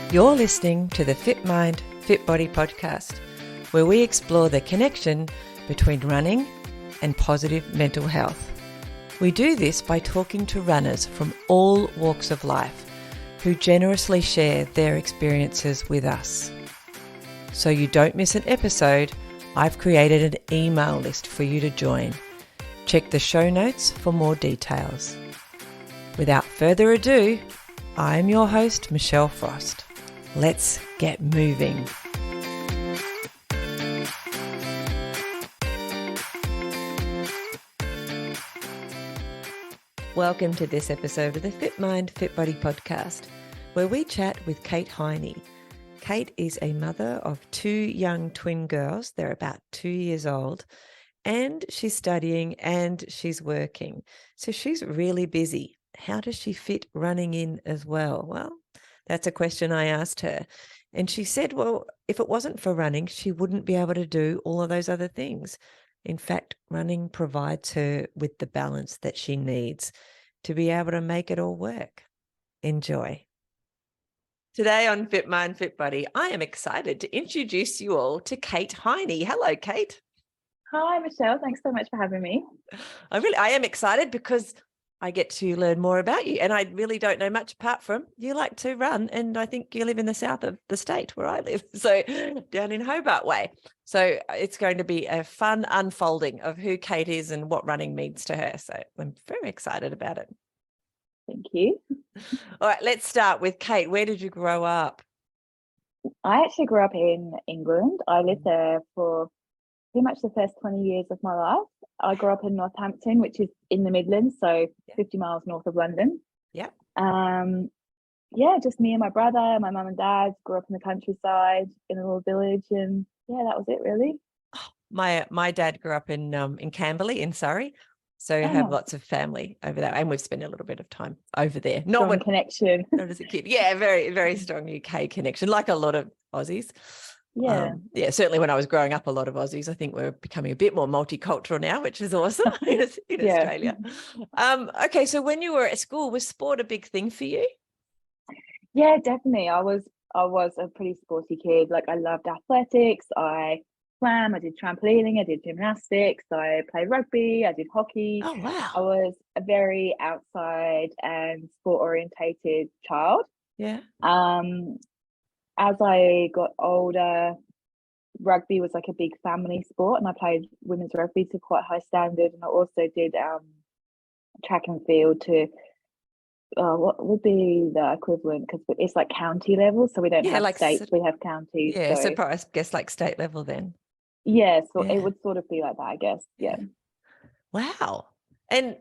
You're listening to the Fit Mind, Fit Body podcast, where we explore the connection between running and positive mental health. We do this by talking to runners from all walks of life who generously share their experiences with us. So you don't miss an episode, I've created an email list for you to join. Check the show notes for more details. Without further ado, I'm your host, Michelle Frost. Let's get moving. Welcome to this episode of the Fit Mind, Fit Body podcast, where we chat with Kate Hiney. Kate is a mother of two young twin girls. They're about 2 years old, and she's studying and she's working. So she's really busy. How does she fit running in as well? Well, that's a question I asked her. And she said, well, if it wasn't for running, she wouldn't be able to do all of those other things. In fact, running provides her with the balance that she needs to be able to make it all work. Enjoy. Today on Fit Mind, Fit Body, I am excited to introduce you all to Kate Hiney. Hello, Kate. Hi, Michelle. Thanks so much for having me. I am excited because I get to learn more about you, and I really don't know much apart from you like to run, and I think you live in the south of the state where I live, so down in Hobart Way. So it's going to be a fun unfolding of who Kate is and what running means to her. So I'm very excited about it. Thank you. All right, let's start with Kate. Where did you grow up? I actually grew up in England. I lived there for pretty much the first 20 years of my life. I grew up in Northampton, which is in the Midlands, so 50 miles north of London. Yeah. Just me and my brother, my mum and dad grew up in the countryside in a little village, and yeah, that was it really. My dad grew up in Camberley in Surrey, so I have lots of family over there, and we've spent a little bit of time over there. Strong connection. Not as a kid. Yeah, very, very strong UK connection, like a lot of Aussies. Yeah. Certainly when I was growing up, a lot of Aussies. I think we're becoming a bit more multicultural now, which is awesome in Australia. Okay, so when you were at school, was sport a big thing for you? Yeah, definitely. I was a pretty sporty kid. Like, I loved athletics. I swam, I did trampolining, I did gymnastics, I played rugby, I did hockey. Oh, wow. I was a very outside and sport orientated child. Yeah. As I got older, rugby was like a big family sport, and I played women's rugby to quite high standard. And I also did track and field to what would be the equivalent, because it's like county level, so we don't have states, we have counties. Yeah, so I guess like state level then. Yeah, so it would sort of be like that, I guess. Yeah. Wow. And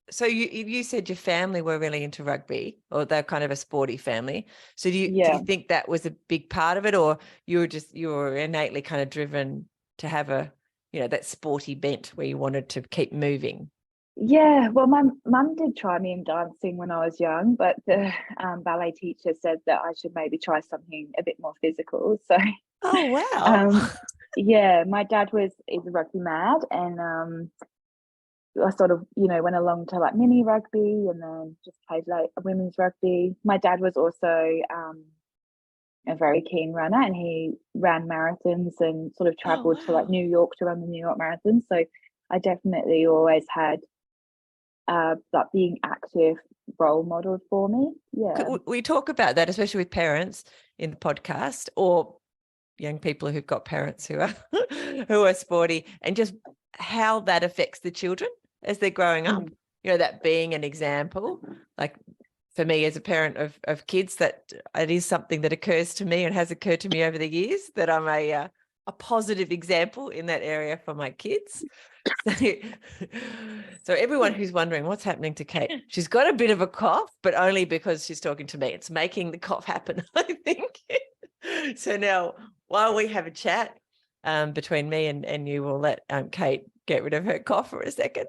so you said your family were really into rugby, or they're kind of a sporty family. So do you think that was a big part of it, or you were innately kind of driven to have that sporty bent where you wanted to keep moving? Yeah, well, my mum did try me in dancing when I was young, but the ballet teacher said that I should maybe try something a bit more physical. So, oh wow, my dad is rugby mad, and I sort of went along to like mini rugby, and then just played like women's rugby. My dad was also a very keen runner, and he ran marathons and sort of traveled to like New York to run the New York Marathon. So I definitely always had that being active role modeled for me. Yeah, we talk about that, especially with parents in the podcast, or young people who've got parents who are sporty, and just how that affects the children as they're growing up. That being an example, like for me as a parent of kids, that it is something that occurs to me and has occurred to me over the years, that I'm a positive example in that area for my kids. So everyone who's wondering what's happening to Kate, she's got a bit of a cough, but only because she's talking to me. It's making the cough happen, I think. So now, while we have a chat between me and you, we'll let Kate get rid of her cough for a second.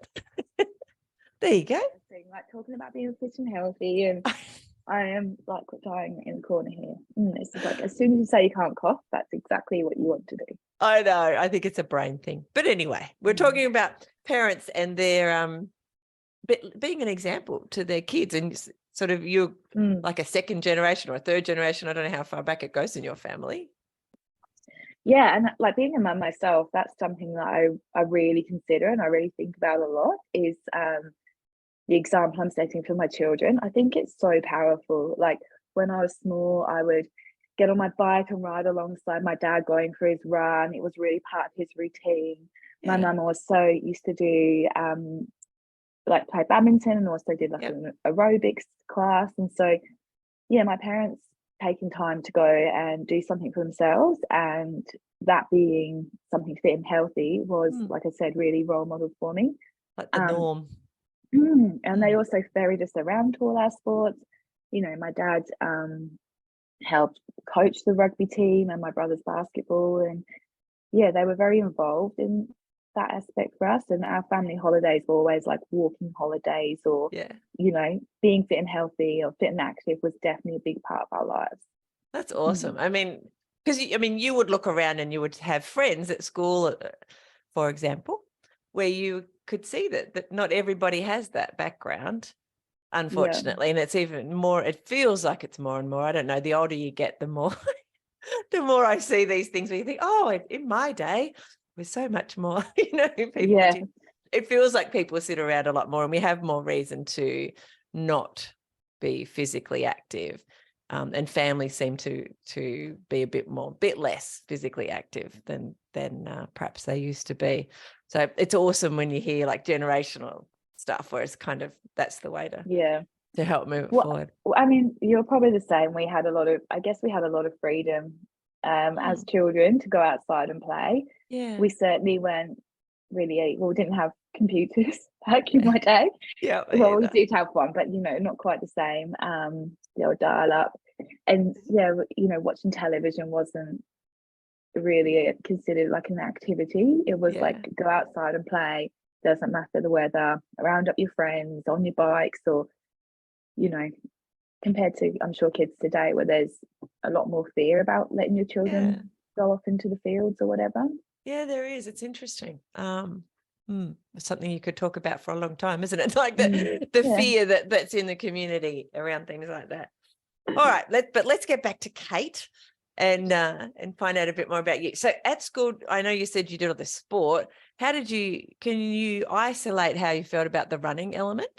There you go. Like talking about being fit and healthy, and I am like dying in the corner here. It's like, as soon as you say you can't cough, that's exactly what you want to do. I know. I think it's a brain thing. But anyway, we're talking about parents and their being an example to their kids. And sort of you're like a second generation or a third generation. I don't know how far back it goes in your family. Yeah, and like being a mum myself, that's something that I really consider and I really think about a lot is the example I'm setting for my children. I think it's so powerful. Like when I was small, I would get on my bike and ride alongside my dad going for his run. It was really part of his routine. My mum also used to do like play badminton and also did like an aerobics class. And so yeah, my parents taking time to go and do something for themselves, and that being something fit and healthy was, like I said, really role model for me. Like the norm. And they also ferried us around to all our sports. You know, my dad helped coach the rugby team and my brother's basketball, and yeah, they were very involved in that aspect for us. And our family holidays were always like walking holidays, or you know, being fit and healthy or fit and active was definitely a big part of our lives. That's awesome. I mean, because you would look around and you would have friends at school, for example, where you could see that not everybody has that background, unfortunately. And it's even more, it feels like it's more and more. I don't know, the older you get, the more the more I see these things where you think, oh, in my day was so much more, people it feels like people sit around a lot more and we have more reason to not be physically active. And families seem to be a bit less physically active than perhaps they used to be. So it's awesome when you hear like generational stuff where it's kind of that's the way to help move it forward. I mean, you're probably the same. We had a lot of freedom as children to go outside and play. Yeah. We certainly weren't really, we didn't have computers back in my day. Well, we did have one, but not quite the same. The old dial up, and watching television wasn't really considered like an activity. It was like go outside and play. Doesn't matter the weather. Round up your friends on your bikes, or compared to I'm sure kids today, where there's a lot more fear about letting your children go off into the fields or whatever. Yeah, there is. It's interesting. It's something you could talk about for a long time, isn't it? Like the fear that's in the community around things like that. All right, let's get back to Kate and find out a bit more about you. So at school, I know you said you did all the sport. Can you isolate how you felt about the running element?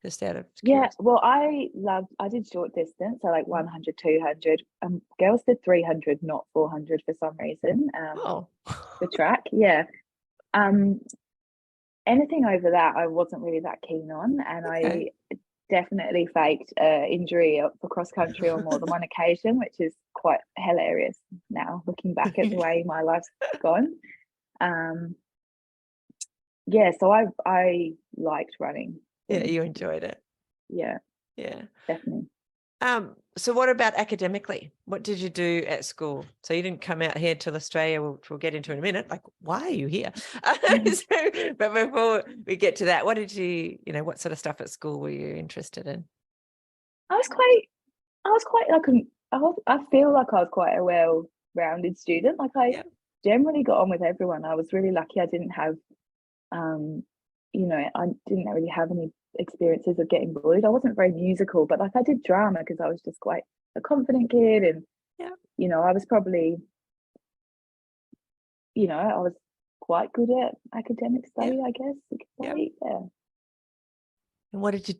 Just out of curiosity. Well, I did short distance, so like 100, 200. Girls did 300, not 400 for some reason. The track, anything over that I wasn't really that keen on, and I definitely faked injury for cross country on more than one occasion, which is quite hilarious now looking back at the way my life's gone. So I liked running. Yeah, you enjoyed it. Yeah, definitely. So what about academically? What did you do at school? So you didn't come out here to Australia, which we'll get into in a minute. Like, why are you here? But before we get to that, what did you, what sort of stuff at school were you interested in? I feel like I was quite a well-rounded student. Like I generally got on with everyone. I was really lucky I didn't have, I didn't really have any experiences of getting bullied. I wasn't very musical, but like I did drama because I was just quite a confident kid, and I was probably I was quite good at academic study, I guess you could say. And what did you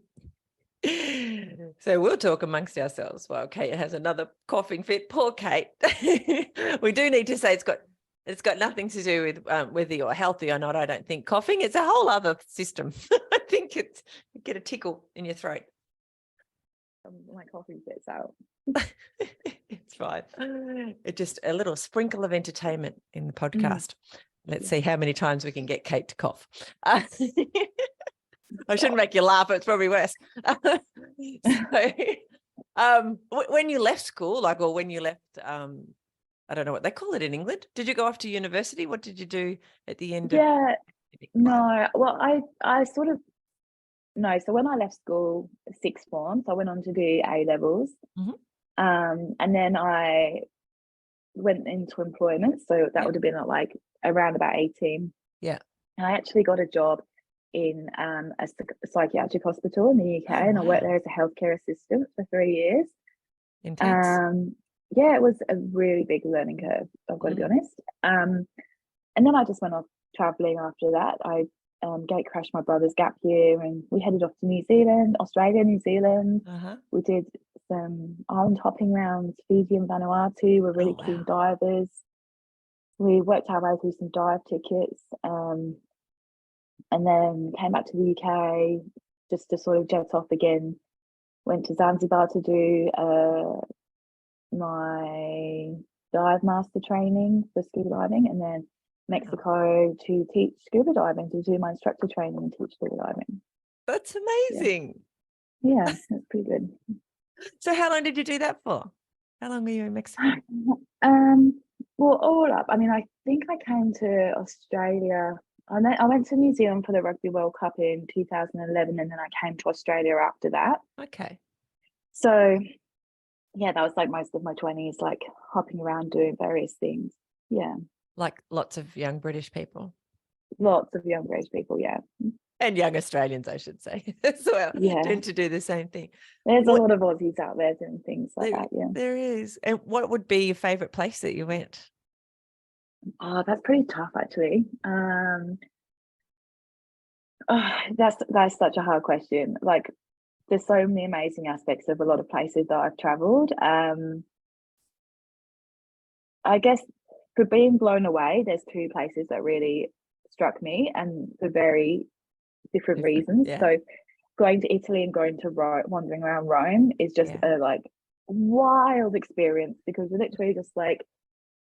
so we'll talk amongst ourselves while Kate has another coughing fit. Poor Kate. We do need to say it's got nothing to do with whether you're healthy or not. I don't think coughing, it's a whole other system. I think you get a tickle in your throat. My coffee fits out. It's fine. It's just a little sprinkle of entertainment in the podcast. Let's see how many times we can get Kate to cough. I shouldn't make you laugh. It's probably worse. So, when you left school, or when you left, I don't know what they call it in England. Did you go off to university? What did you do at the end? No. Well, I sort of no. So when I left school, sixth form, so I went on to do A levels, and then I went into employment. So that would have been at like around about 18. Yeah, and I actually got a job in a psychiatric hospital in the UK, and I worked there as a healthcare assistant for 3 years. Intense. Yeah, it was a really big learning curve, I've got to be honest. And then I just went off traveling after that. I gate crashed my brother's gap year, and we headed off to New Zealand, Australia, New Zealand. We did some island hopping rounds, Fiji and Vanuatu. We're really keen divers. We worked our way through some dive tickets, and then came back to the UK just to sort of jet off again. Went to Zanzibar to do my dive master training for scuba diving, and then Mexico to teach scuba diving, to do my instructor training and teach scuba diving. That's amazing. Yeah, that's pretty good. So how long did you do that for? How long were you in Mexico? Well, all up, I mean, I think I came to Australia. I went to New Zealand for the Rugby World Cup in 2011, and then I came to Australia after that. Okay. So yeah, that was like most of my 20s, like hopping around doing various things. Yeah. Like lots of young British people. Lots of young British people, yeah. And young Australians, I should say, as well, tend to do the same thing. There's a lot of Aussies out there doing things like that, yeah. There is. And what would be your favourite place that you went? Oh, that's pretty tough, actually. That's such a hard question. Like, there's so many amazing aspects of a lot of places that I've travelled. I guess for being blown away, there's 2 places that really struck me, and for very different reasons. Yeah. So going to Italy and going to wandering around Rome is just a like wild experience, because we're literally just like,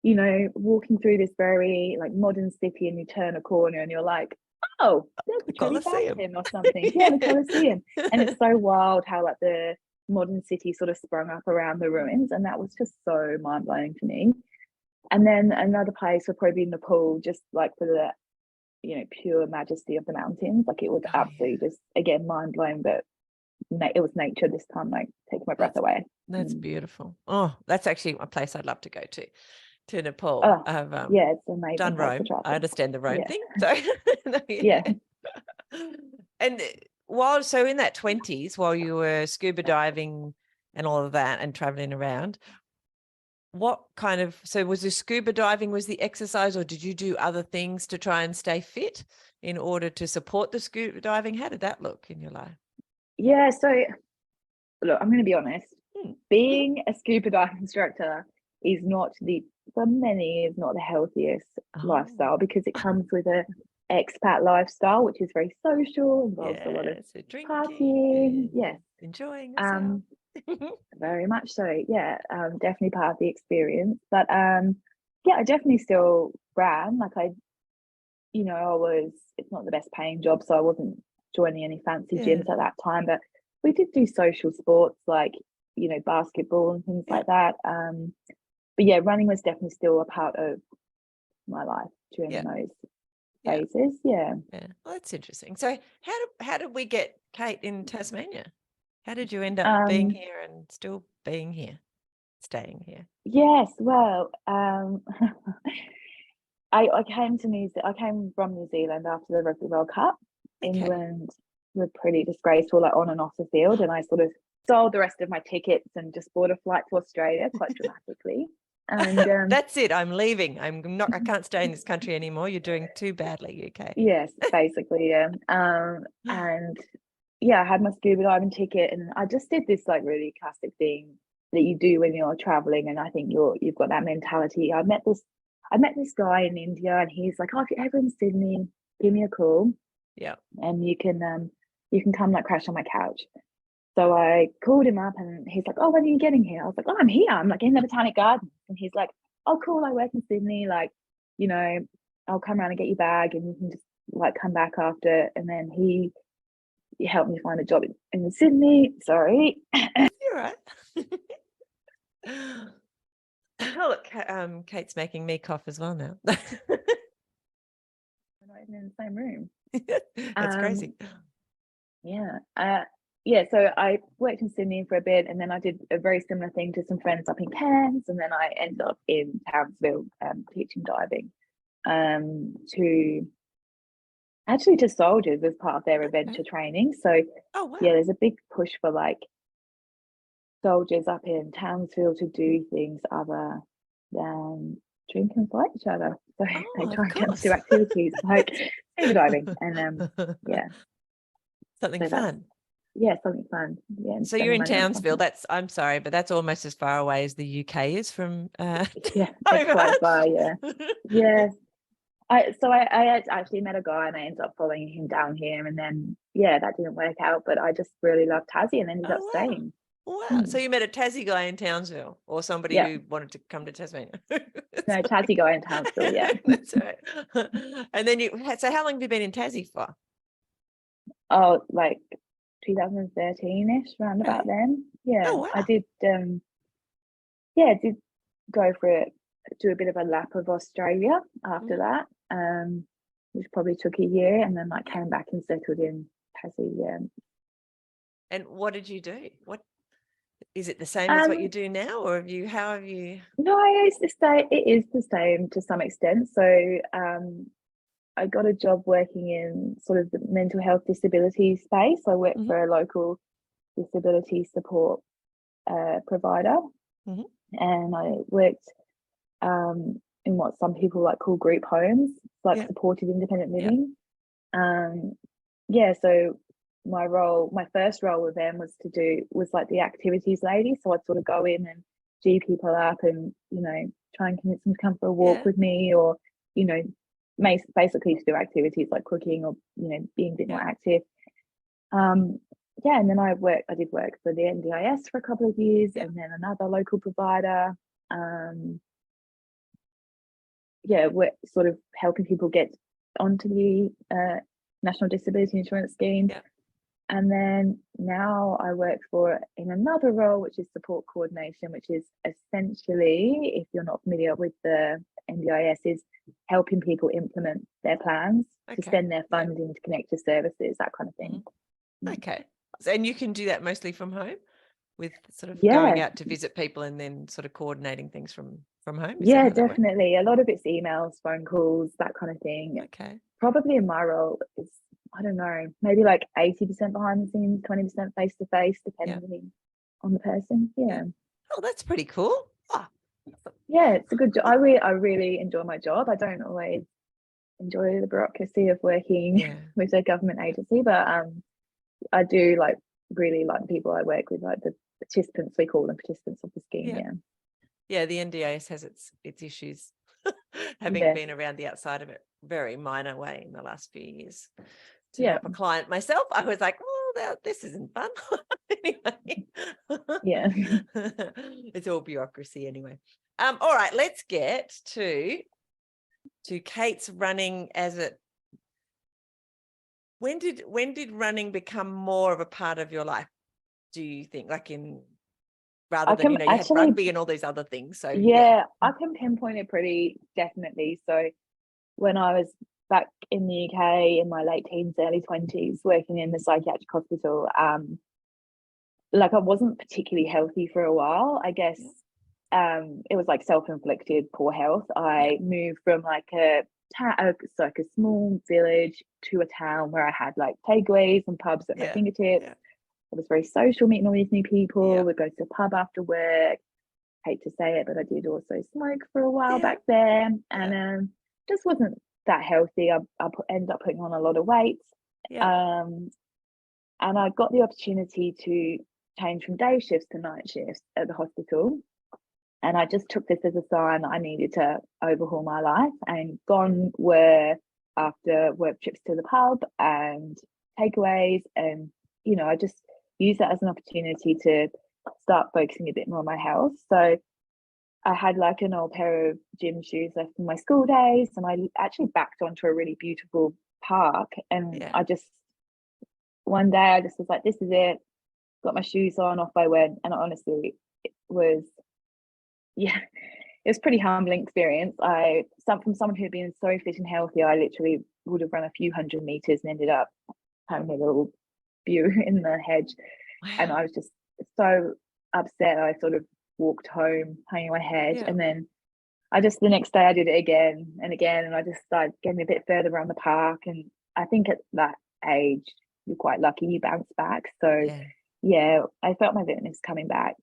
you know, walking through this very like modern city, and you turn a corner and you're like, oh, there's the Trevi Fountain or something. Yeah, the Colosseum. And it's so wild how like the modern city sort of sprung up around the ruins, and that was just so mind-blowing to me. And then another place would probably be Nepal, just like for the, you know, pure majesty of the mountains. Like, it was absolutely just, again, mind-blowing, but it was nature this time, like taking my breath away. That's beautiful. Oh, that's actually a place I'd love to go to Nepal. Yeah, it's amazing. Done Rome. I understand the Rome thing. So yeah. And so in that 20s, while you were scuba diving and all of that and traveling around, so was the scuba diving was the exercise, or did you do other things to try and stay fit in order to support the scuba diving? How did that look in your life? Yeah, so look, I'm going to be honest. Being a scuba diving instructor is not for many is not the healthiest lifestyle, because it comes with a expat lifestyle, which is very social, involves a lot of partying, enjoying yourself. Very much so, definitely part of the experience. But I definitely still ran. Like, it's not the best paying job, so I wasn't joining any fancy gyms at that time, but we did do social sports like, you know, basketball and things like that. But yeah, running was definitely still a part of my life during those phases. Yeah. Well, that's interesting. So how did we get Kate in Tasmania? How did you end up being here and still being here, staying here? Yes, well, I came from New Zealand after the Rugby World Cup. England were pretty disgraceful, like on and off the field, and I sort of sold the rest of my tickets and just bought a flight to Australia quite dramatically. And that's it. I'm leaving. I can't stay in this country anymore. You're doing too badly, UK. Yes, basically, yeah. And yeah, I had my scuba diving ticket, and I just did this like really classic thing that you do when you're traveling, and I think you've got that mentality. I met this guy in India, and he's like, oh, if you're ever in Sydney, give me a call. Yeah. And you can come like crash on my couch. So I called him up, and he's like, oh, when are you getting here? I was like, oh, I'm here. I'm like in the Botanic Gardens. And he's like, oh, cool. I work in Sydney. Like, you know, I'll come around and get your bag, and you can just like come back after. And then he helped me find a job in Sydney. Sorry. You're right. Oh, look, Kate's making me cough as well now. We're not even in the same room. That's crazy. Yeah. So I worked in Sydney for a bit, and then I did a very similar thing to some friends up in Cairns, and then I ended up in Townsville teaching diving to actually to soldiers as part of their adventure training. So Oh, wow. yeah, there's a big push for like soldiers up in Townsville to do things other than drink and fight each other. So they Oh, try of and get them to do course. activities like scuba diving and yeah, Something so that's fun. something fun. Yeah, and So you're spending in money on Townsville. something. I'm sorry, but that's almost as far away as the UK is from Yeah, it's quite Hobart. far. Yeah, yeah. I actually met a guy and I ended up following him down here, and then yeah, that didn't work out. But I just really loved Tassie and ended up Oh, wow. staying. Wow. So Mm. you met a Tassie guy in Townsville, or somebody Yeah, who wanted to come to Tasmania. no, Tassie guy in Townsville. Yeah. That's right. And then so how long have you been in Tassie for? Oh, like 2013-ish, round Okay. about then. Yeah, Oh, I wow. did. Yeah, did go for it, do a bit of a lap of Australia after Mhm. that, which probably took a year, and then like Yeah. came back and settled in Tassie. Yeah. And what did you do? What is it the same as what you Um, do now, or how have you? no, it's the same. It is the same to some extent. So, I got a job working in sort of the mental health disability space. I worked Mhm. for a local disability support provider, Mhm. and I worked in what some people like call group homes, like Yeah. supported independent Yeah. living. Um, yeah, so my first role with them was like the activities lady. So I'd sort of go in and G people up and, try and convince them to come for a walk Yeah. with me, or, you know, basically to do activities like cooking or, being a bit more Yeah. active. Um, yeah, and then I did work for the NDIS for a couple of years, Yeah. and then another local provider. Um, yeah, we're sort of helping people get onto the National Disability Insurance Scheme. Yeah. And then now I work for in another role, which is support coordination, which is essentially, if you're not familiar with the NDIS, is helping people implement their plans to Okay. send their Yeah. funding to connected services, that kind of thing. Mhm. Okay. And you can do that mostly from home, with sort of going Yeah, out to visit people and then sort of coordinating things from home. Is that yeah, how that works? definitely. A lot of it's emails, phone calls, that kind of thing. Okay. Probably in my role is, I don't know, maybe like 80% behind the scenes, 20% face to face, Yeah. depending on the person. Yeah. Yeah. Oh, that's pretty cool. Oh, Yeah, it's a good job. I really enjoy my job. I don't always enjoy the bureaucracy of working yeah. with a government agency, but I do like really like the people I work with, like the participants, we call them participants of the scheme. Yeah. Yeah. Yeah. The NDAS has its issues, having Yes. been around the outside of it, very minor way in the last few years. To Yeah. help a client myself, I was like, well, this isn't fun. Anyway, Yeah. it's all bureaucracy anyway. All right, let's get to Kate's running as it. When did running become more of a part of your life? Do you think, like rather I than can you had actually, rugby and all these other things? So yeah. yeah, I can pinpoint it pretty definitely. So when I was back in the UK in my late teens, early 20s, working in the psychiatric hospital, like I wasn't particularly healthy for a while. I guess it was like self-inflicted poor health. Yeah. I moved from like like a small village to a town where I had like takeaways and pubs at my Yeah. fingertips. Yeah. I was very social, meeting all these new people. Yeah. We'd go to the pub after work. Hate to say it, but I did also smoke for a while Yeah. back there, Yeah. and just wasn't that healthy. Ended up putting on a lot of weight, Yeah. um, and I got the opportunity to change from day shifts to night shifts at the hospital. And I just took this as a sign that I needed to overhaul my life. And gone were after work trips to the pub and takeaways. And, I just used that as an opportunity to start focusing a bit more on my health. So I had like an old pair of gym shoes left from my school days. And I actually backed onto a really beautiful park. And Yeah. I just, one day I just was like, this is it. Got my shoes on, off I went. And honestly, it was, yeah, it was a pretty humbling experience. From someone who'd been so fit and healthy, I literally would have run a few hundred meters and ended up having a little spew in the hedge. And Wow. I was just so upset. I sort of walked home hanging my head. Yeah. And then the next day I did it again and again. And I just started getting a bit further around the park. And I think at that age, you're quite lucky you bounce back. So yeah, I felt my fitness coming back.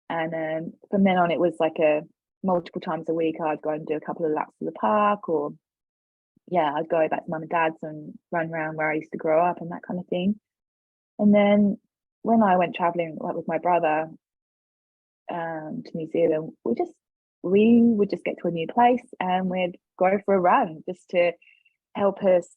And from then on, it was like a multiple times a week, I'd go and do a couple of laps of the park, or yeah, I'd go back to mum and dad's and run around where I used to grow up and that kind of thing. And then when I went traveling, like with my brother, to New Zealand, we would just get to a new place and we'd go for a run just to help us,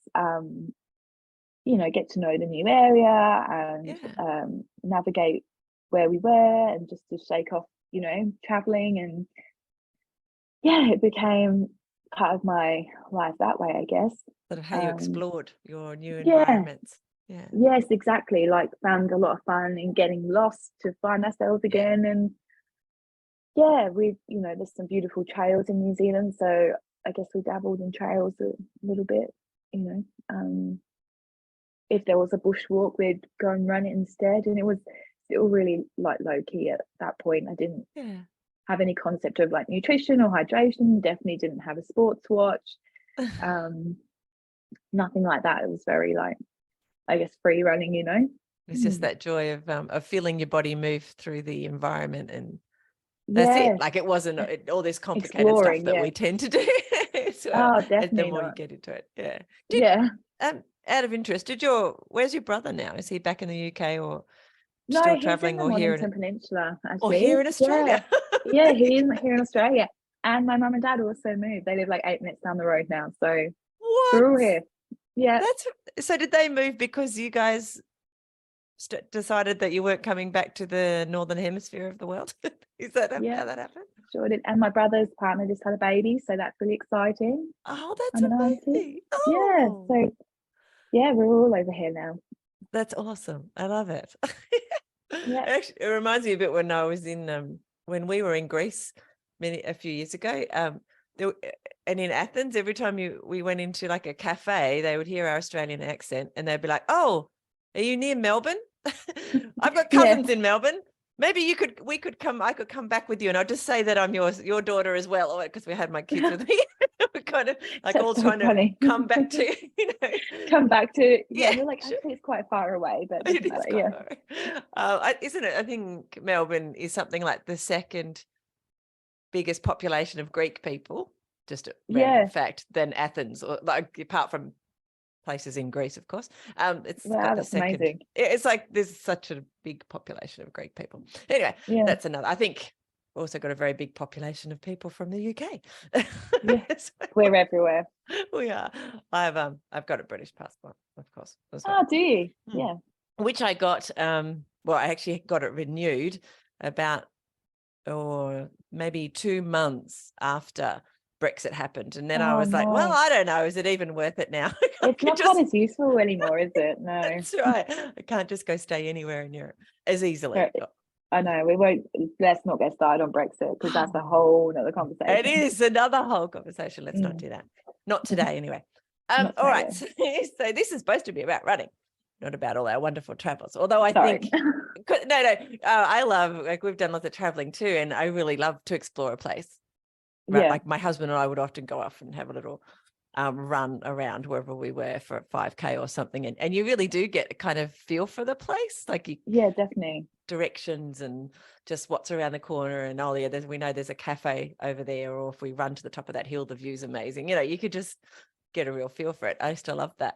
you know, get to know the new area and navigate where we were, and just to shake off, you know, traveling. And yeah, it became part of my life that way, I guess. Sort of how you explored your new yeah environments. Yeah. Yes, exactly. Like, found a lot of fun in getting lost to find ourselves again. And yeah, we, you know, there's some beautiful trails in New Zealand, so I guess we dabbled in trails a little bit, you know. If there was a bushwalk, we'd go and run it instead, and it was still really like low key at that point. I didn't have any concept of like nutrition or hydration, definitely didn't have a sports watch, nothing like that. It was very, like, I guess, free running, you know. It's just that joy of feeling your body move through the environment, and that's it. Like, it wasn't all this complicated stuff that we tend to do. Oh, definitely the more not. you get into it. Out of interest, where's your brother now? Is he back in the UK or still traveling, he's in the or here Mornington Peninsula, actually. or here in Australia? Yeah, he's here in Australia. And my mum and dad also moved. They live like 8 minutes down the road now. So we're all here. Yeah. So did they move because you guys decided that you weren't coming back to the northern hemisphere of the world? Is that how that happened? Sure did. And my brother's partner just had a baby, so that's really exciting. Oh, that's amazing. Yeah. So yeah, we're all over here now. That's awesome. I love it. Yeah. Actually, it reminds me a bit when I was when we were in Greece a few years ago. And in Athens, every time we went into like a cafe, they would hear our Australian accent and they'd be like, "Oh, are you near Melbourne? I've got cousins in Melbourne. Maybe I could come back with you." And I'll just say that I'm your daughter as well, because we had my kids with me. We're kind of like all trying to come back to, we're like, actually it's quite far away, but it doesn't matter. Isn't it? I think Melbourne is something like the second biggest population of Greek people, just a random fact, than Athens, or like apart from places in Greece, of course. It's got the second. Amazing. It's like there's such a big population of Greek people. Anyway, that's another. I think we've also got a very big population of people from the UK. We're everywhere. We are. I've got a British passport, of course. As well. Oh, do you? Yeah. Which I got. I actually got it renewed about, or maybe 2 months after Brexit happened, and then I was like, well, I don't know, is it even worth it now? It's not quite as useful anymore, is it? No. That's right. I can't just go stay anywhere in Europe as easily. I know, we won't. Let's not get started on Brexit, because that's a whole another conversation. It is another whole conversation. Let's not do that. Not today, anyway. All right. So this is supposed to be about running, not about all our wonderful travels. Although I think I love, like, we've done lots of traveling too, and I really love to explore a place. Right? Like my husband and I would often go off and have a little run around wherever we were for 5K or something, and you really do get a kind of feel for the place, like definitely directions and just what's around the corner, and we know there's a cafe over there, or if we run to the top of that hill, the view's amazing. You know, you could just get a real feel for it. I used to love that.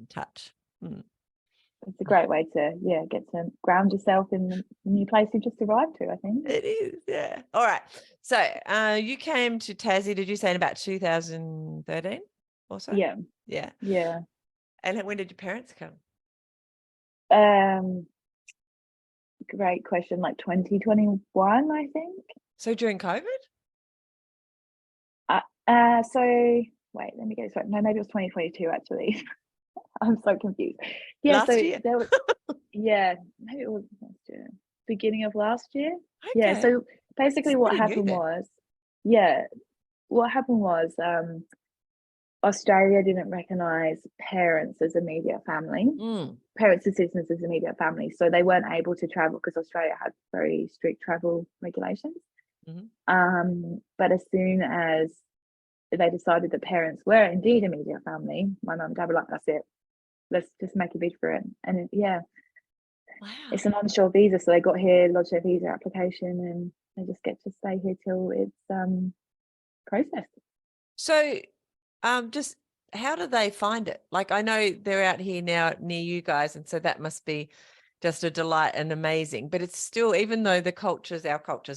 Touch. It's a great way to get to ground yourself in the new place you just arrived to, I think. It is, all right. So you came to Tassie, did you say, in about 2013 or so? Yeah. And when did your parents come? Great question. Like 2021, I think. So during COVID? So wait, let me get this right. No, maybe it was 2022 actually. I'm so confused. Last year. There was, maybe it was last year, beginning of last year. Okay. Yeah. So basically, what happened was, Australia didn't recognise parents as immediate family, parents and citizens as immediate family, so they weren't able to travel because Australia had very strict travel regulations. But as soon as they decided that parents were indeed immediate family, my mum and dad were like, that's it, let's just make a bid for it. And Wow. it's an onshore visa, so they got here, lodged their visa application, and they just get to stay here till it's processed. So just how do they find it? Like, I know they're out here now near you guys, and so that must be just a delight and amazing. But it's still, even though our cultures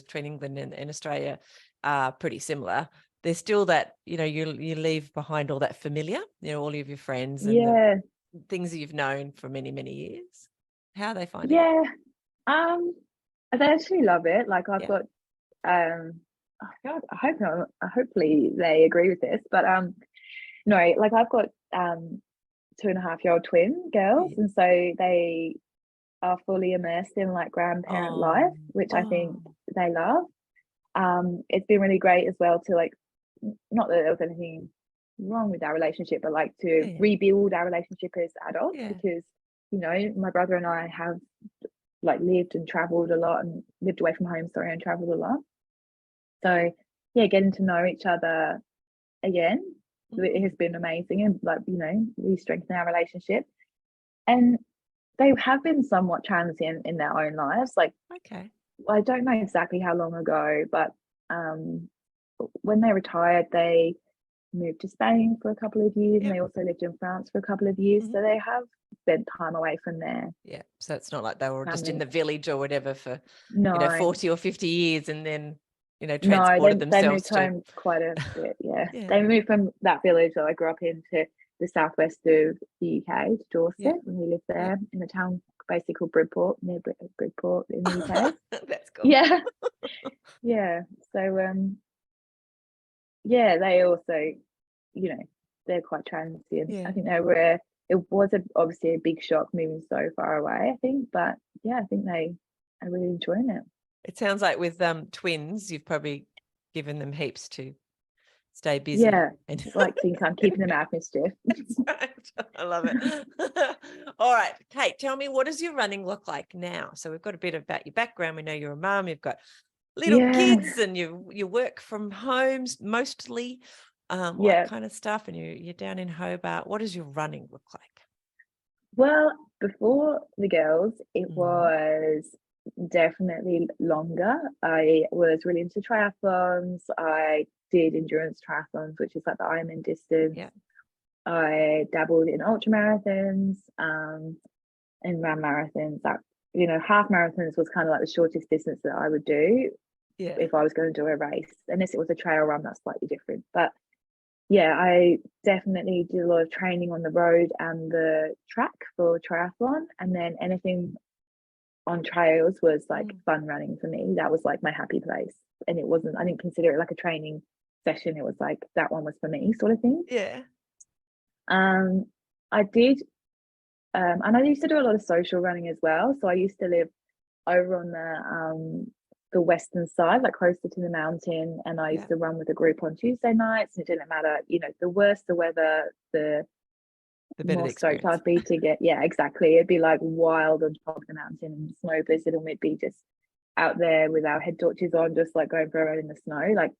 between England and Australia are pretty similar, there's still that, you leave behind all that familiar, all of your friends and the things that you've known for many, many years. How are they finding it? They actually love it. Like, I've got hopefully they agree with this, but no, like, I've got 2.5-year-old twin girls, and so they are fully immersed in like grandparent life, which I think they love. It's been really great as well to, like, not that there was anything wrong with our relationship, but like to rebuild our relationship as adults, because my brother and I have like lived and traveled a lot, and lived away from home, and traveled a lot. So getting to know each other again, it has been amazing, and like, really strengthen our relationship. And they have been somewhat transient in their own lives. Like, I don't know exactly how long ago, but when they retired, they moved to Spain for a couple of years, and they also lived in France for a couple of years. So they have spent time away from there. So it's not like they were just in the village or whatever for 40 or 50 years and then transported themselves. They moved home quite a bit. They moved from that village that I grew up in to the southwest of the UK, to Dorset, and we lived there in a town basically called Bridport, near Bridport in the UK. That's cool. So they also, they're quite transient. I think it was obviously a big shock moving so far away, I think, but I think they are really enjoying it. It sounds like with twins, you've probably given them heaps to stay busy. And like, think I'm keeping them out of mischief. I love it. All right, Kate, tell me, what does your running look like now? So we've got a bit about your background. We know you're a mum, you've got little kids, and you work from home mostly, what kind of stuff, and you're down in Hobart. What does your running look like? Well, before the girls, it was definitely longer. I was really into triathlons. I did endurance triathlons, which is like the Ironman distance. I dabbled in ultra marathons and ran marathons. That, half marathons was kind of like the shortest distance that I would do if I was going to do a race, unless it was a trail run. That's slightly different. But I definitely did a lot of training on the road and the track for triathlon, and then anything on trails was like fun running for me. That was like my happy place, and I didn't consider it like a training session. It was like, that one was for me, sort of thing. I did and I used to do a lot of social running as well. So I used to live over on the western side, like closer to the mountain, and I used to run with a group on Tuesday nights. It didn't matter, the worse the weather, the more stoked I'd be to get. Exactly. It'd be like wild on top of the mountain and snow blizzard, and we'd be just out there with our head torches on, just like going for a run in the snow. Like,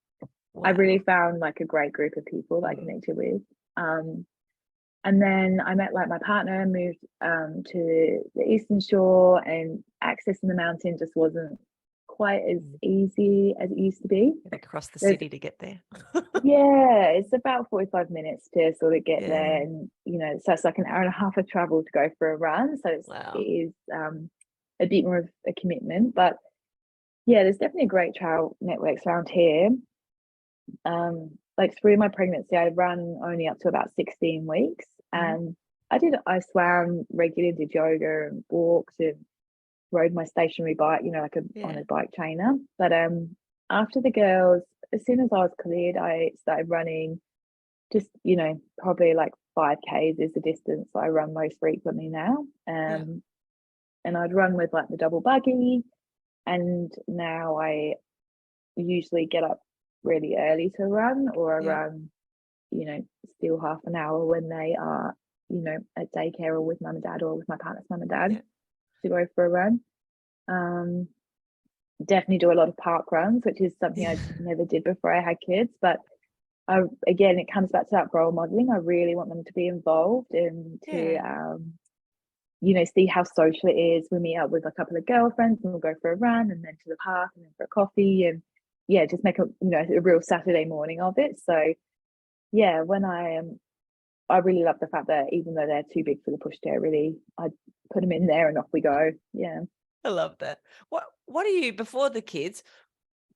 I really found like a great group of people that I connected with. And then I met like my partner, moved to the Eastern Shore, and accessing the mountain just wasn't quite as easy as it used to be. Across the city to get there. It's about 45 minutes to sort of get there, and so it's like an hour and a half of travel to go for a run. So it is a bit more of a commitment, but there's definitely great trail networks around here. Like, through my pregnancy, I ran only up to about 16 weeks, and I swam regularly, did yoga and walked, and rode my stationary bike, like on a bike trainer. But after the girls, as soon as I was cleared, I started running. Just, probably like 5Ks is the distance I run most frequently now. And I'd run with like the double buggy, and now I usually get up really early to run, or I run, still half an hour when they are, at daycare, or with mum and dad, or with my partner's mum and dad to go for a run. Definitely do a lot of park runs, which is something I never did before I had kids, but again, it comes back to that role modeling. I really want them to be involved and to see how social it is. We meet up with a couple of girlfriends and we'll go for a run and then to the park and then for a coffee, and just make a real Saturday morning of it. So when I really love the fact that even though they're too big for the pushchair, I put them in there and off we go. I love that. What are you, before the kids,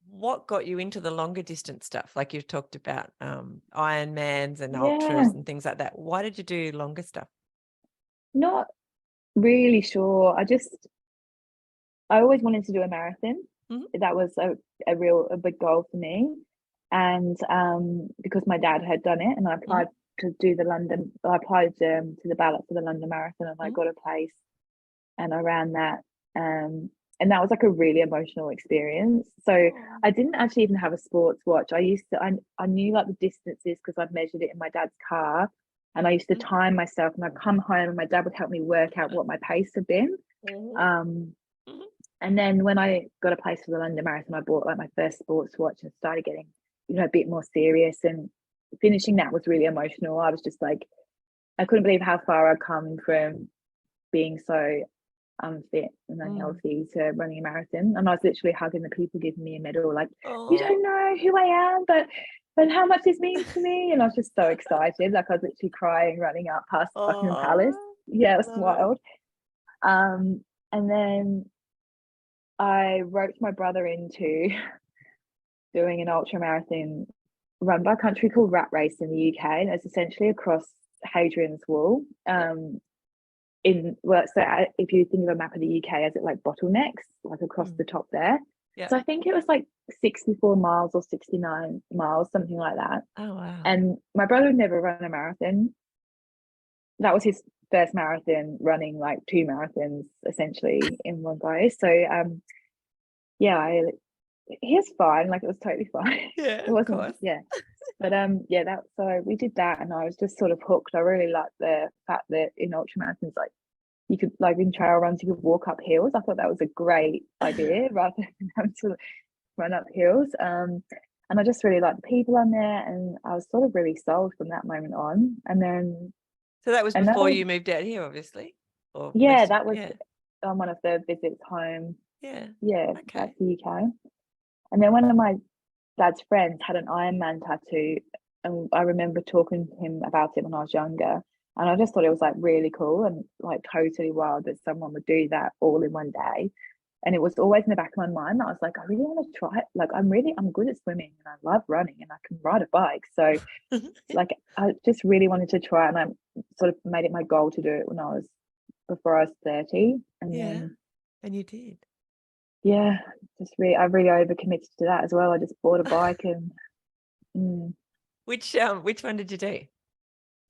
what got you into the longer distance stuff? Like you've talked about Ironmans and ultras and things like that. Why did you do longer stuff? Not really sure. I always wanted to do a marathon. Mm-hmm. That was a big goal for me. And because my dad had done it, and I applied to do I applied to the ballot for the London Marathon, and I got a place and I ran that. And that was like a really emotional experience. So I didn't actually even have a sports watch. I knew like the distances because I'd measured it in my dad's car, and I used to time myself, and I'd come home and my dad would help me work out what my pace had been. And then when I got a place for the London Marathon, I bought like my first sports watch and started getting, a bit more serious, and finishing that was really emotional. I was just like, I couldn't believe how far I'd come from being so unfit and unhealthy to running a marathon. And I was literally hugging the people giving me a medal, like, you don't know who I am, but how much this means to me. And I was just so excited. Like I was literally crying running up past Buckingham Palace. It was wild. And then I roped my brother into doing an ultra marathon run by a country called Rat Race in the UK, and it's essentially across Hadrian's Wall. So if you think of a map of the UK as it like bottlenecks, like across the top there. So I think it was like 64 miles or 69 miles, something like that. Oh wow. And my brother had never run a marathon. That was his first marathon, running like 2 marathons essentially in one go. So he was fine, like it was totally fine. It wasn't, but so we did that, and I was just sort of hooked. I really liked the fact that in ultra marathons, like you could, like in trail runs, you could walk up hills. I thought that was a great idea rather than having to run up hills. And I just really liked the people on there, and I was sort of really sold from that moment on. And then so that was before you moved out here, obviously. Or that was on one of the visits home. Okay. That's the UK. And then one of my dad's friends had an Ironman tattoo, and I remember talking to him about it when I was younger, and I just thought it was like really cool and like totally wild that someone would do that all in one day. And it was always in the back of my mind. I was like, I really want to try it. Like I'm good at swimming and I love running and I can ride a bike. So like I just really wanted to try it, and I sort of made it my goal to do it before I was 30. And and you did. I really overcommitted to that as well. I just bought a bike and Which one did you do?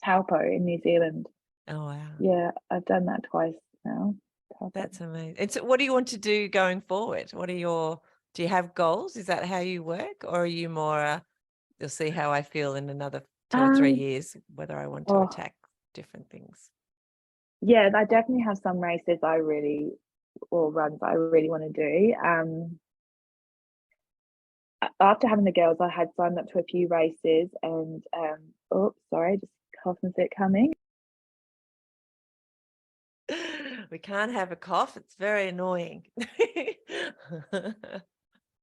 Taupo in New Zealand. Oh wow. Yeah, I've done that twice now. Taupo. That's amazing. And so what do you want to do going forward? Do you have goals? Is that how you work, or are you more you'll see how I feel in another 2 or 3 years, whether I want to attack different things? Yeah, I definitely have some races or runs I really want to do. After having the girls, I had signed up to a few races, and just cough and fit coming. We can't have a cough. It's very annoying.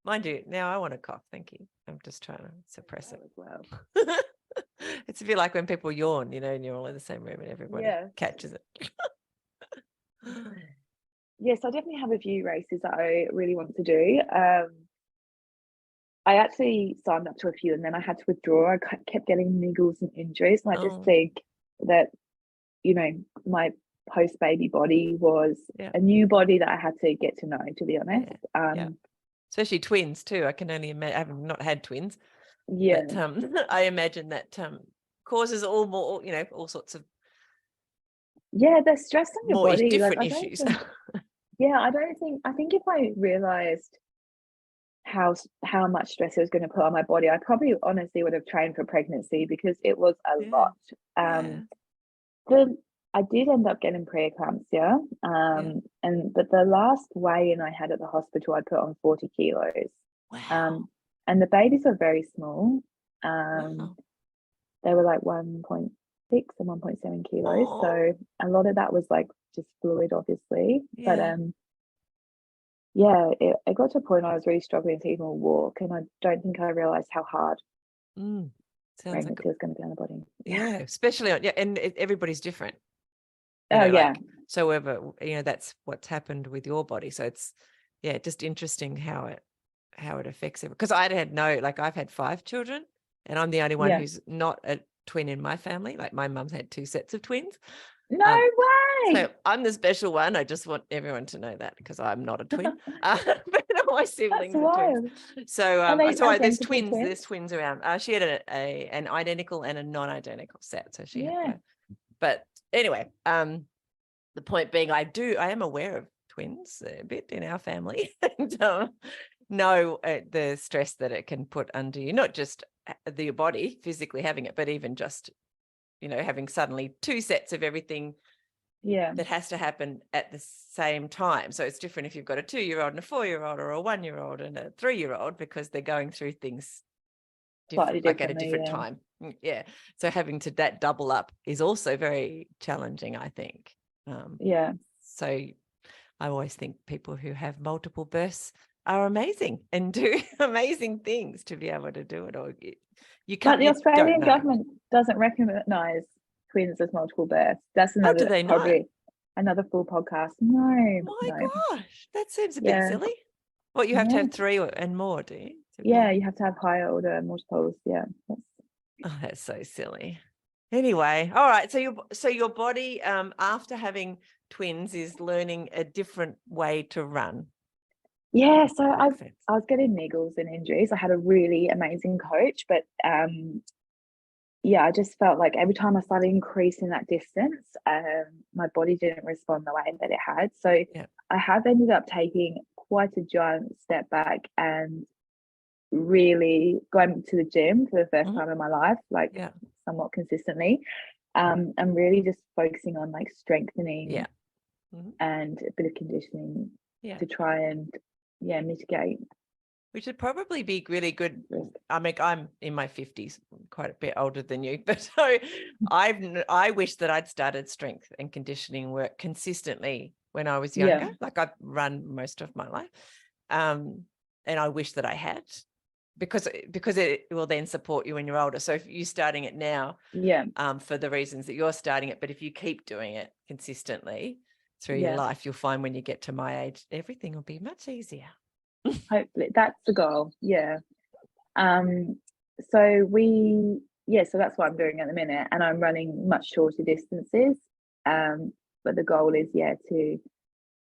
Mind you, now I want to cough. Thank you. I'm just trying to suppress it as well. It's a bit like when people yawn, and you're all in the same room and everybody catches it. Yes, I definitely have a few races that I really want to do. I actually signed up to a few and then I had to withdraw. I kept getting niggles and injuries, and I just think that my post-baby body was a new body that I had to get to know, to be honest. Especially twins too. I can only imagine. I've not had twins. But I imagine that causes all sorts of the stress on your body, different issues. I think if I realized how much stress it was going to put on my body, I probably honestly would have trained for pregnancy, because it was a lot. I did end up getting preeclampsia, but the last weigh-in I had at the hospital, I put on 40 kilos. Wow. And the babies were very small. they were like 1.6 and 1.7 kilos. Oh, So a lot of that was like just fluid, obviously. But yeah. yeah, it got to a point I was really struggling to even walk, and I don't think I realized how hard Sounds like pregnancy was going to be on the body. yeah, especially on and everybody's different. Oh yeah. Like, so whether that's what's happened with your body. So it's just interesting how it affects it. Because I've had 5 children, and I'm the only one Yeah. who's not a twin in my family. Like my mum's had 2 sets of twins. No way. So I'm the special one. I just want everyone to know that, because I'm not a twin. But all my siblings That's are wild. twins. So Are they there's identical twins. twins? There's twins around. She had an identical and a non-identical set. So she had Yeah. both. But anyway, the point being, I am aware of twins a bit in our family, and know the stress that it can put under you, not just your body physically having it, but even just having suddenly 2 sets of everything that has to happen at the same time. So it's different if you've got a 2-year-old and a 4-year-old, or a 1-year-old and a 3-year-old, because they're going through things different, like at a different time. Yeah. So having to that double up is also very challenging, I think. So I always think people who have multiple births are amazing and do amazing things to be able to do it. Or you can't. But the Australian government doesn't recognise twins as multiple births. That's another do they probably not? Another full podcast. No. My gosh, that seems a bit silly. What, you have to have 3 and more, do you? Yeah, you have to have higher order multiples. Yeah. That's so silly. Anyway, all right. So your body, after having twins, is learning a different way to run. Yeah. So I was getting niggles and injuries. I had a really amazing coach, but I just felt like every time I started increasing that distance, my body didn't respond the way that it had. So I have ended up taking quite a giant step back and really going to the gym for the first time in my life, somewhat consistently. I'm really just focusing on like strengthening and a bit of conditioning to try and mitigate. Which would probably be really good. I mean, I'm in my 50s, quite a bit older than you, but so I wish that I'd started strength and conditioning work consistently when I was younger. Like I've run most of my life, and I wish that I had, because it will then support you when you're older. So if you're starting it now, for the reasons that you're starting it, but if you keep doing it consistently through your life, you'll find when you get to my age, everything will be much easier. Hopefully that's the goal. So that's what I'm doing at the minute, and I'm running much shorter distances, but the goal is to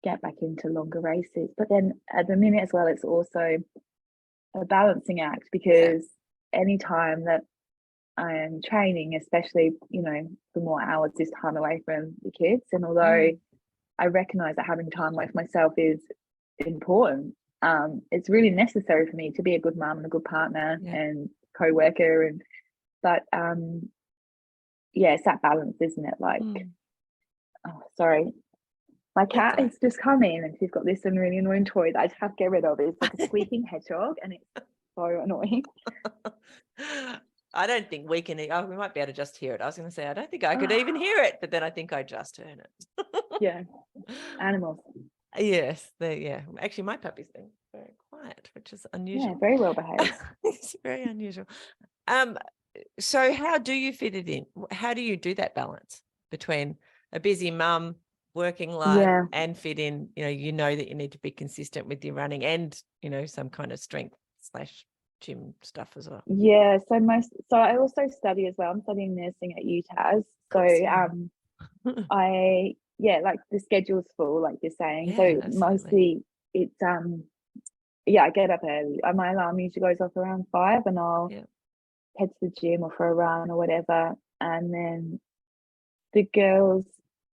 get back into longer races. But then at the minute as well, it's also a balancing act, because anytime that I am training, especially for more hours, is time away from the kids. And although I recognize that having time with myself is important, it's really necessary for me to be a good mum and a good partner and co-worker, but it's that balance, isn't it? Like oh, sorry, my cat is just coming, and she's got this really annoying toy that I just have to get rid of. It's like a squeaking hedgehog, and it's so annoying. I don't think we can. We might be able to just hear it. I was going to say I don't think I could even hear it, but then I think I just heard it. Animals. Yes, actually my puppy's been very quiet, which is unusual. Very well behaved. It's very unusual. So how do you fit it in? How do you do that balance between a busy mum, working life, and fit in, that you need to be consistent with your running and some kind of strength / gym stuff as well? So I also study as well. I'm studying nursing at UTAS, so I like the schedule's full, like you're saying. So absolutely. mostly it's I get up early. My alarm usually goes off around 5, and I'll head to the gym or for a run or whatever, and then the girls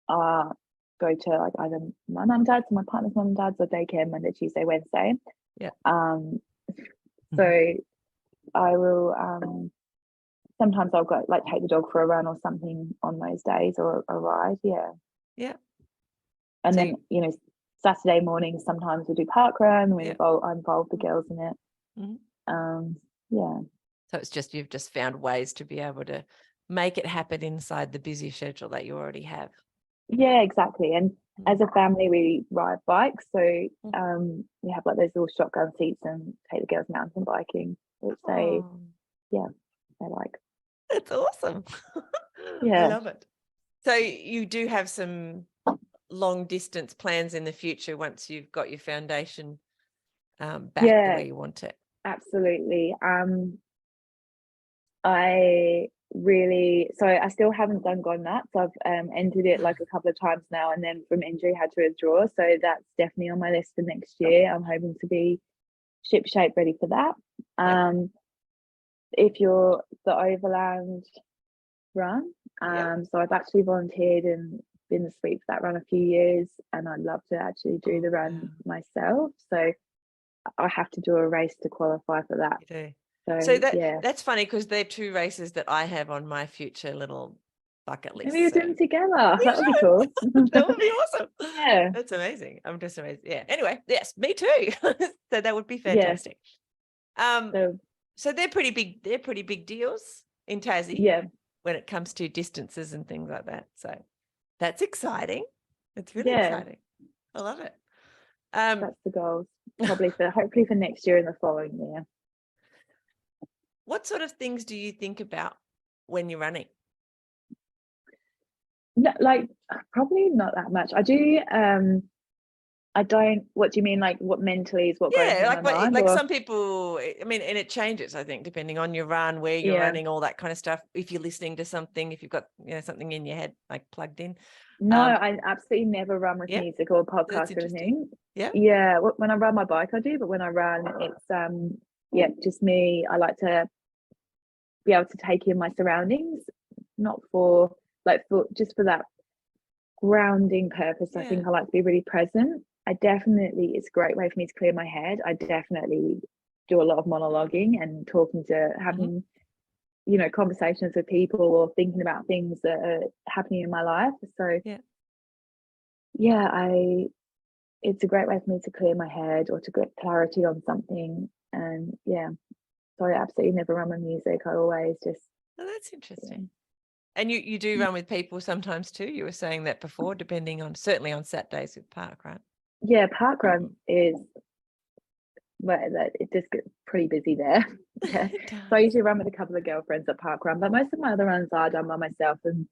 go to like either my mum and dad's or my partner's mum and dad's, or daycare Monday, Tuesday, Wednesday. So I will sometimes I'll go like take the dog for a run or something on those days, or a ride. And so then Saturday mornings sometimes we do park run. I involve the girls in it. So it's just, you've just found ways to be able to make it happen inside the busy schedule that you already have. Yeah, exactly. And as a family, we ride bikes. So we have like those little shotgun seats and take the girls mountain biking, which they like. That's awesome. I love it. So you do have some long distance plans in the future once you've got your foundation back the way you want it. Absolutely. I still haven't gone nuts. I've entered it like a couple of times now, and then from injury had to withdraw. So that's definitely on my list for next year. I'm hoping to be ship shape ready for that. If you're the overland run, so I've actually volunteered and been the sweep for that run a few years, and I'd love to actually do the run myself. So I have to do a race to qualify for that. You do. So that's funny, because they're two races that I have on my future little bucket list. Maybe we're doing together. That would be cool. That would be awesome. Yeah, that's amazing. I'm just amazed. Yeah. Anyway, yes, me too. So that would be fantastic. So they're pretty big. They're pretty big deals in Tassie. Yeah. When it comes to distances and things like that. So that's exciting. It's really exciting. I love it. That's the goal. Hopefully for next year and the following year. What sort of things do you think about when you're running? No, like probably not that much. I do. I don't. What do you mean? Like what mentally is what goes through my mind? Like some people. I mean, and it changes, I think, depending on your run, where you're running, all that kind of stuff. If you're listening to something, if you've got something in your head like plugged in. No, I absolutely never run with music or podcast or anything. Yeah. When I ride my bike, I do, but when I run, it's just me. I like to be able to take in my surroundings, not for just for that grounding purpose. I think I like to be really present. It's a great way for me to clear my head. I definitely do a lot of monologuing and talking to having conversations with people or thinking about things that are happening in my life. So it's a great way for me to clear my head or to get clarity on something. And so I absolutely never run with music. I always just that's interesting. And you do run with people sometimes too. You were saying that before, depending on, certainly on Saturdays with park run. Yeah, park run is it just gets pretty busy there. So I usually run with a couple of girlfriends at park run, but most of my other runs are done by myself. And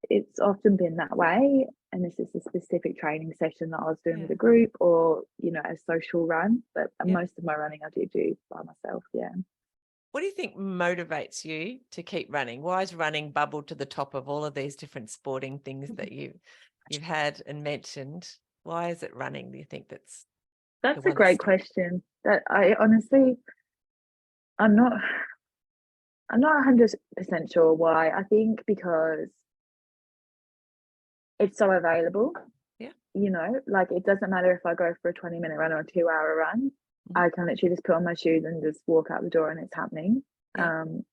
it's often been that way. And this is a specific training session that I was doing with a group or a social run. But most of my running I do by myself. Yeah. What do you think motivates you to keep running? Why is running bubbled to the top of all of these different sporting things that you've had and mentioned? Why is it running? Do you think that's a great question that I honestly, I'm not 100% sure why. I think because it's so available. Like it doesn't matter if I go for a 20-minute run or a 2-hour run. I can literally just put on my shoes and just walk out the door and it's happening. And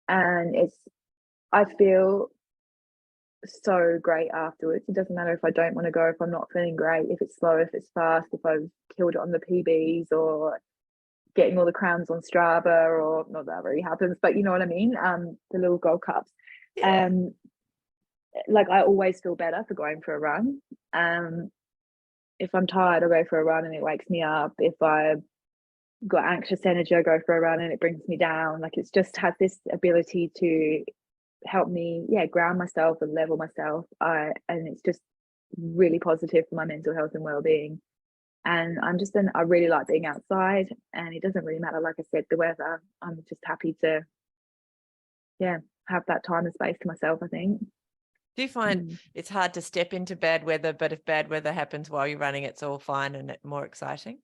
I feel so great afterwards. It doesn't matter if I don't want to go, if I'm not feeling great, if it's slow, if it's fast, if I've killed it on the PBs or getting all the crowns on Strava, or not that really happens, but you know what I mean? The little gold cups. Like I always feel better for going for a run. If I'm tired, I'll go for a run and it wakes me up. If I've got anxious energy, I go for a run and it brings me down. Like it's just has this ability to help me ground myself and level myself. And it's just really positive for my mental health and well-being. And I really like being outside, and it doesn't really matter, like I said, the weather. I'm just happy to have that time and space to myself, I think. Do you find it's hard to step into bad weather, but if bad weather happens while you're running, it's all fine and more exciting?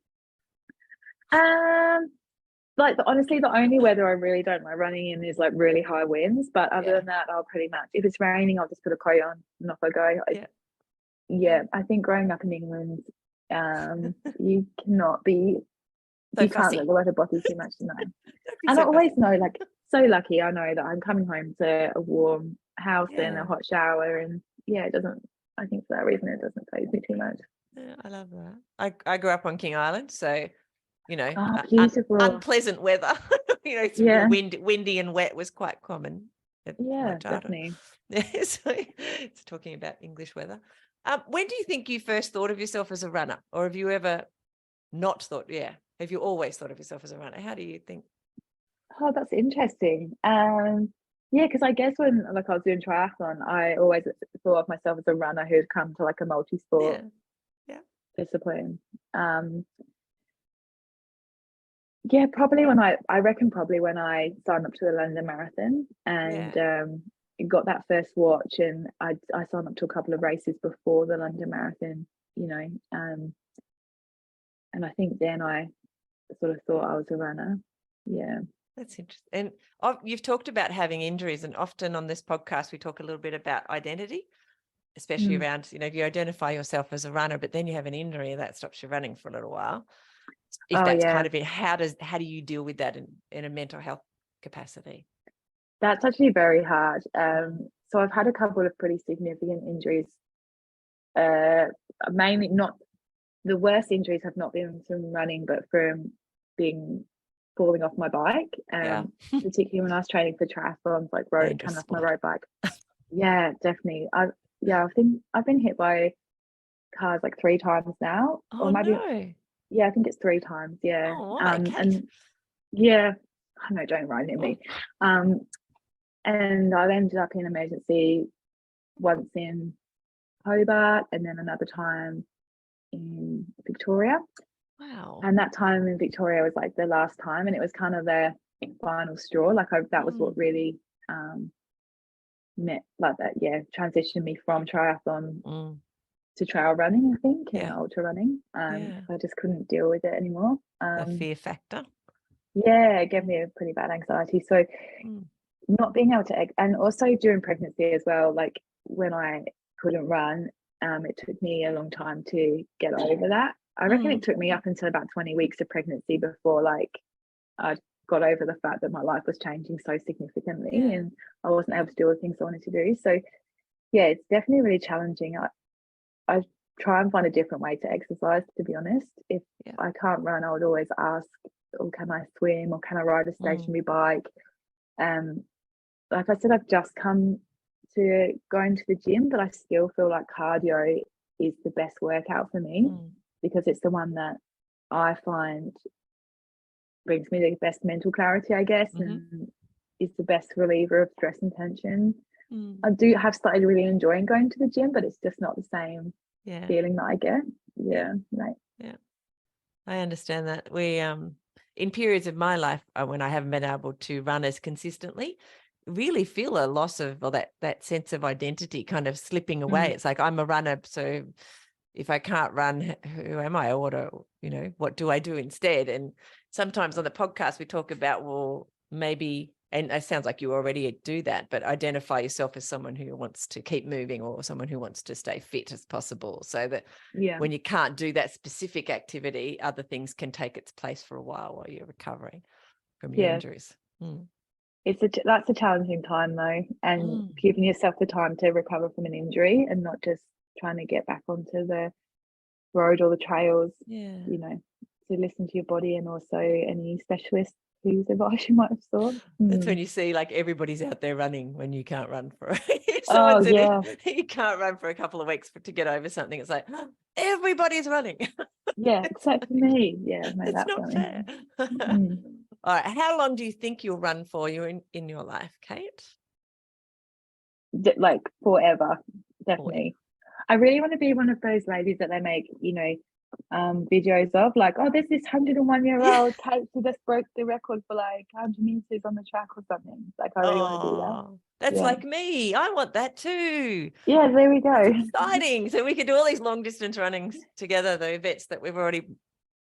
Honestly, the only weather I really don't like running in is like really high winds. But other than that, I'll pretty much, if it's raining, I'll just put a coat on and off I go. I think growing up in England, you cannot be, you can't let the weather bother you too much tonight. And I always know, like, so lucky, I know that I'm coming home to a warm house and a hot shower, and it doesn't, I think for that reason it doesn't faze me too much. I love that. I grew up on King Island, so Beautiful. Unpleasant weather. Yeah. Windy and wet was quite common. Yeah, definitely. So it's talking about English weather. When do you think you first thought of yourself as a runner, or have you ever not thought? Yeah, have you always thought of yourself as a runner? How do you think? Oh, that's interesting. Yeah, because I guess when I was doing triathlon, I always thought of myself as a runner who'd come to a multi-sport discipline. Yeah, probably when I signed up to the London Marathon and got that first watch, and I signed up to a couple of races before the London Marathon, and I think then I sort of thought I was a runner. Yeah. That's interesting. And you've talked about having injuries, and often on this podcast we talk a little bit about identity, especially around, if you identify yourself as a runner, but then you have an injury that stops you running for a little while. If that's kind of it, how do you deal with that in a mental health capacity? That's actually very hard. So I've had a couple of pretty significant injuries. Mainly not the worst injuries have not been from running, but from falling off my bike. Particularly when I was training for triathlons, coming off my road bike. Yeah, definitely. I think I've been hit by cars 3 times now. Oh, or maybe no. Yeah, I think it's 3 times. Yeah. Oh, Kate. And yeah, I know, don't ride near me. And I've ended up in emergency once in Hobart, and then another time in Victoria. Wow. And that time in Victoria was the last time, and it was kind of the final straw. That was what really transitioned me from triathlon to trail running, I think, and ultra running. I just couldn't deal with it anymore. The fear factor. Yeah, it gave me a pretty bad anxiety. So not being able to, and also during pregnancy as well, when I couldn't run, it took me a long time to get over that. I reckon it took me up until about 20 weeks of pregnancy before I got over the fact that my life was changing so significantly and I wasn't able to do all the things I wanted to do. So yeah, it's definitely really challenging. I try and find a different way to exercise, to be honest. If I can't run, I would always ask, can I swim, or can I ride a stationary bike? Like I said, I've just come to going to the gym, but I still feel like cardio is the best workout for me because it's the one that I find brings me the best mental clarity, I guess, and is the best reliever of stress and tension. I do have started really enjoying going to the gym, but it's just not the same feeling that I get. Yeah. I understand that. We in periods of my life when I haven't been able to run as consistently, really feel a loss of, or that sense of identity kind of slipping away. It's like, I'm a runner, so if I can't run, who am I? Or what do I do instead? And sometimes on the podcast we talk about, well, maybe, and it sounds like you already do that, but identify yourself as someone who wants to keep moving or someone who wants to stay fit as possible, so that when you can't do that specific activity, other things can take its place for a while you're recovering from your injuries. That's a challenging time though, and giving yourself the time to recover from an injury and not just trying to get back onto the road or the trails, to listen to your body, and also any specialist whose advice you might have sought. That's when you see everybody's out there running when you can't run for you can't run for a couple of weeks to get over something. It's like, everybody's running. Except for me. It's not fair. All right, how long do you think you'll run for in your life, Kate? Forever, definitely. I really want to be one of those ladies that they make videos of, there's this 101-year-old Kate who just broke the record for 100 meters on the track or something. I really want to do that. That's like me. I want that too. Yeah, there we go. That's exciting. So we could do all these long distance runnings together, the events that we've already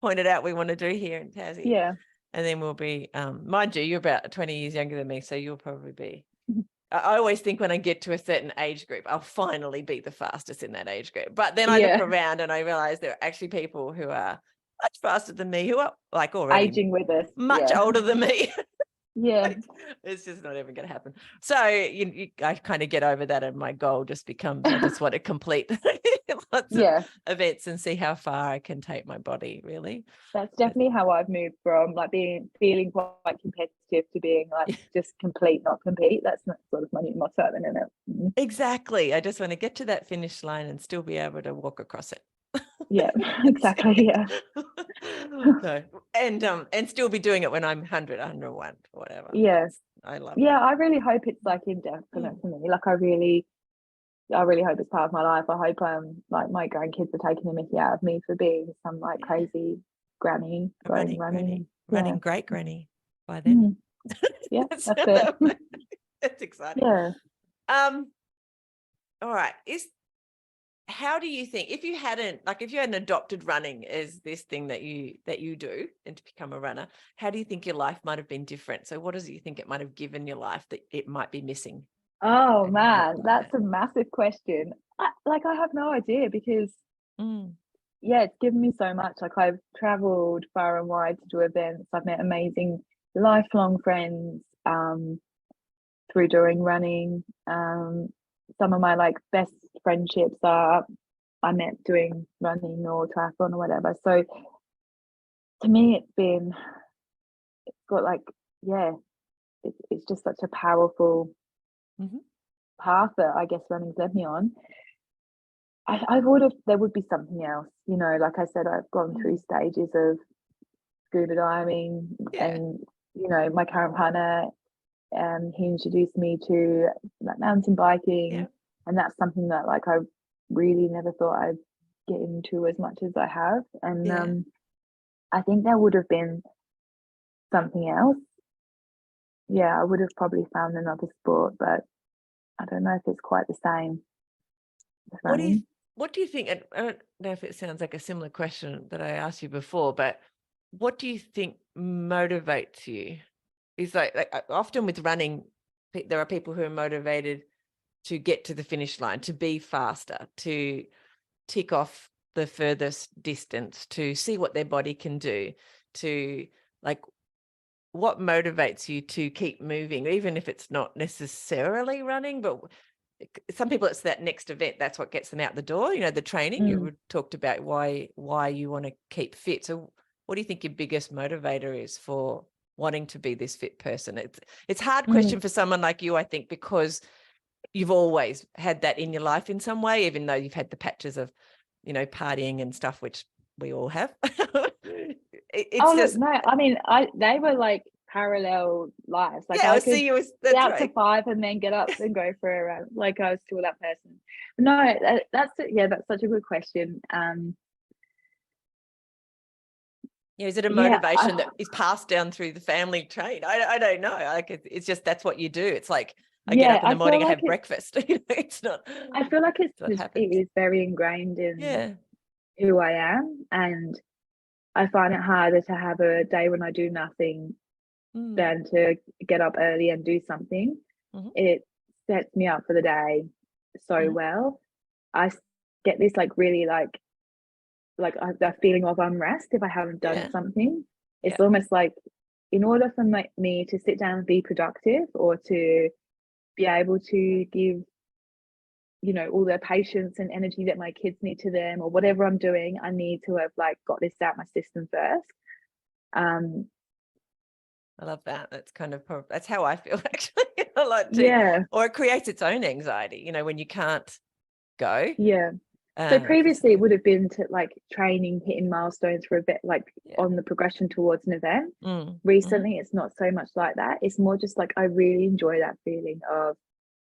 pointed out we want to do here in Tassie. Yeah. And then we'll be, mind you, you're about 20 years younger than me, so you'll probably be. I always think when I get to a certain age group, I'll finally be the fastest in that age group. But then I look around and I realize there are actually people who are much faster than me, who are already aging with us, much older than me. Yeah. It's just not even going to happen. So I kind of get over that, and my goal just becomes I just want to complete lots of Yeah. events and see how far I can take my body, really. That's definitely how I've moved from like feeling quite competitive to being like just complete, not compete. That's not sort of my new motto, isn't it? Exactly. I just want to get to that finish line and still be able to walk across it. Yeah, exactly. Yeah. So, and still be doing it when I'm 100, 101, whatever. Yeah. I love Yeah, it. I really hope it's like indefinite for me. Like I really hope it's part of my life. I hope like my grandkids are taking the mickey out of me for being some like crazy granny going running. Running great granny by then. Yeah, that's it. That's exciting. Yeah. All right. How do you think if you hadn't adopted running as this thing that you do and to become a runner, how do you think your life might have been different? So what does you think it might have given your life that it might be missing? Oh man, that's a massive question. I have no idea because yeah, it's given me so much. Like I've traveled far and wide to do events. I've met amazing lifelong friends through doing running. Some of my like best friendships are I met doing running or triathlon or whatever. So to me, it's got like, yeah, it's just such a powerful path that I guess running's led me on. I would have, there would be something else, you know, like I said, I've gone through stages of scuba diving and, you know, my current partner, he introduced me to like mountain biking, and that's something that like I really never thought I'd get into as much as I have. And I think there would have been something else. Yeah, I would have probably found another sport, but I don't know if it's quite the same as running. What do you think? I don't know if it sounds like a similar question that I asked you before, but what do you think motivates you? Is like often with running, there are people who are motivated to get to the finish line, to be faster, to tick off the furthest distance, to see what their body can do, to like what motivates you to keep moving, even if it's not necessarily running, but some people it's that next event, that's what gets them out the door, you know, the training. You talked about why you want to keep fit. So what do you think your biggest motivator is for wanting to be this fit person? It's a hard question for someone like you, I think, because you've always had that in your life in some way, even though you've had the patches of, you know, partying and stuff, which we all have. Look, no, I mean, they were like parallel lives. Like I could see you as get out to 5 and then get up and go for a run. Like I was still that person. No, that's such a good question. Is it a motivation that is passed down through the family train? I don't know. Like it's just that's what you do. It's like I get up in the morning, I have breakfast. It's not. I feel like it is very ingrained in who I am, and I find it harder to have a day when I do nothing than to get up early and do something. It sets me up for the day so well. I get this like really like that feeling of unrest if I haven't done something. It's almost like in order for me to sit down and be productive, or to be able to give, you know, all the patience and energy that my kids need to them, or whatever I'm doing, I need to have like got this out my system first. I love that. That's kind of that's how I feel actually a lot too. Yeah. Or it creates its own anxiety, you know, when you can't go. Yeah. So previously it would have been to like training, hitting milestones for a bit, like on the progression towards an event. Recently it's not so much like that. It's more just like I really enjoy that feeling of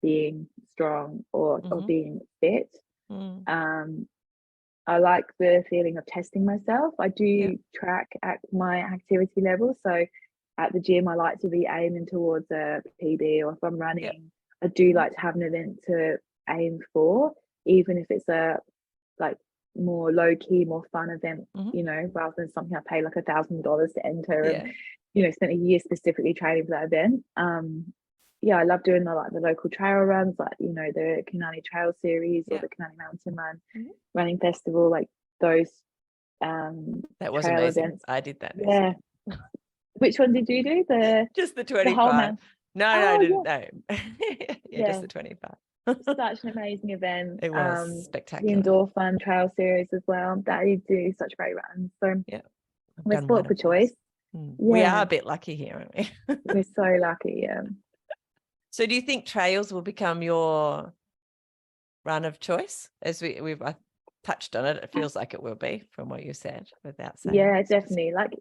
being strong or being fit. I like the feeling of testing myself. I do track at my activity level. So at the gym, I like to be aiming towards a PB, or if I'm running, I do like to have an event to aim for, even if it's a like more low key, more fun event, you know, rather than something I pay like $1,000 to enter and, you know, spent a year specifically training for that event. I love doing the local trail runs, like, you know, the Kanani Trail Series or the Kanani Mountain Run Running Festival, like those that was trail amazing. events. I did that. Yeah. Which one did you do? Just the The whole 25. man. No, I Oh didn't know. Yeah, just yeah, the 25. such an amazing event. It was The spectacular. Indoor Fun Trail Series as well. They do such great runs. So Yeah, I've we're done one sport for of those. choice. We are Yeah, a bit lucky here, aren't we? we're so lucky. Yeah. So do you think trails will become your run of choice? As we've touched on it, it feels like it will be from what you said without saying. Yeah, definitely. Like,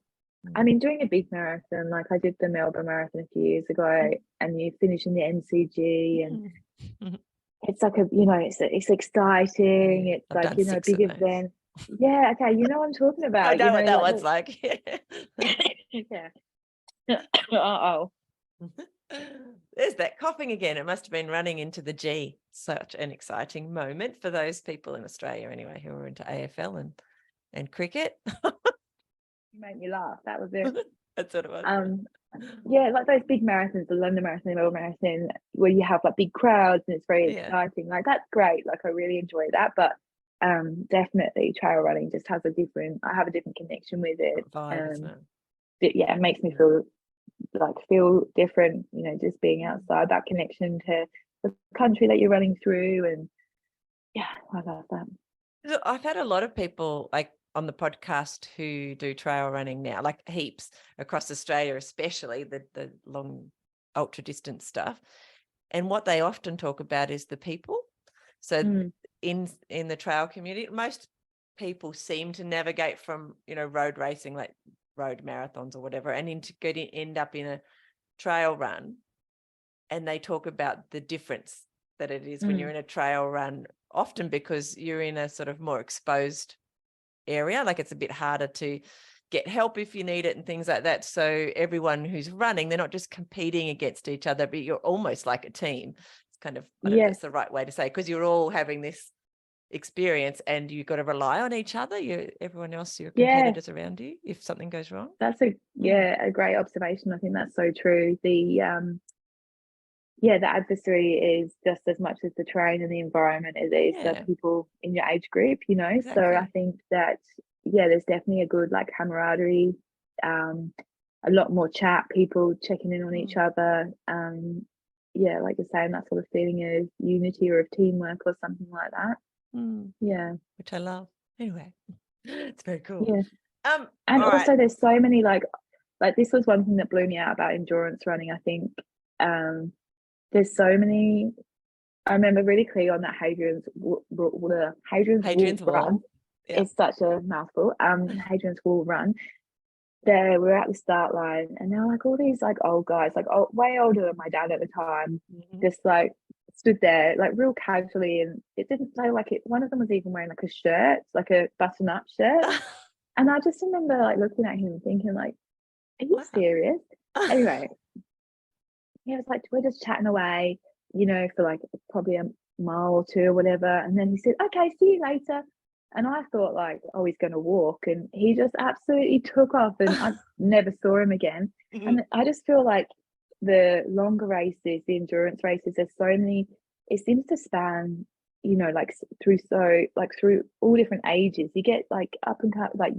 I mean, doing a big marathon, like I did the Melbourne Marathon a few years ago, and you finish in the MCG, and it's like it's exciting. It's I've like, done 6 big of those. event. Yeah, okay, you know what I'm talking I about, know what that like one's like. yeah. Oh. There's that coughing again. It must have been running into the G. Such an exciting moment for those people in Australia anyway who are into AFL and cricket. You made me laugh. That was it. That's what it was. Yeah, like those big marathons, the London Marathon, the Melbourne Marathon, where you have like big crowds and it's very exciting. Like that's great. Like I really enjoy that. But definitely trail running just has I have a different connection with it. Vibe, isn't it? It makes me feel different, just being outside, that connection to the country that you're running through. And yeah, I love that. Look, I've had a lot of people like on the podcast who do trail running now, like heaps across Australia, especially the long ultra distance stuff. And what they often talk about is the people. So in the trail community, most people seem to navigate from, road racing, like road marathons or whatever, and end up in a trail run. And they talk about the difference that it is when you're in a trail run, often because you're in a sort of more exposed area. Like it's a bit harder to get help if you need it and things like that. So everyone who's running, they're not just competing against each other, but you're almost like a team. It's kind of, I don't know if that's the right way to say, because you're all having this experience and you've got to rely on each other. Everyone else, your competitors around you, if something goes wrong. That's a great observation. I think that's so true. The adversary is just as much as the terrain and the environment as it is the people in your age group, Exactly. So I think that there's definitely a good like camaraderie, a lot more chat, people checking in on each other, like you're saying, that sort of feeling of unity or of teamwork or something like that. Which I love. Anyway, it's very cool. And also there's so many like this was one thing that blew me out about endurance running. I think there's so many. I remember really clear on that Hadrian's Wall run. It's such a mouthful. Hadrian's Wall run. There, we're at the start line, and they're like all these like old guys, like way older than my dad at the time, just like stood there like real casually, and it didn't say like it. One of them was even wearing like a shirt, like a button-up shirt, and I just remember like looking at him, thinking like, "Are you serious?" Anyway. He was like, we're just chatting away, for like probably a mile or two or whatever. And then he said, okay, see you later. And I thought like, oh, he's going to walk. And he just absolutely took off and I never saw him again. And I just feel like the longer races, the endurance races, there's so many, it seems to span, like through all different ages. You get like up and cut, like,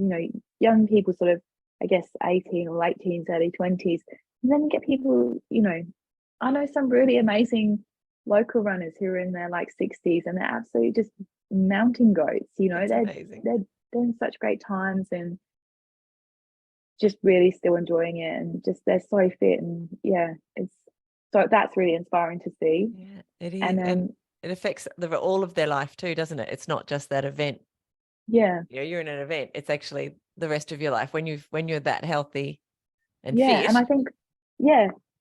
young people sort of, I guess, 18 or late teens, early 20s. And then you get people, I know some really amazing local runners who are in their like 60s and they're absolutely just mountain goats, they're doing such great times and just really still enjoying it, and just they're so fit, and that's really inspiring to see. Yeah, it is. And it affects all of their life too, doesn't it? It's not just that event. You're in an event. It's actually the rest of your life when you're that healthy and fit. And I think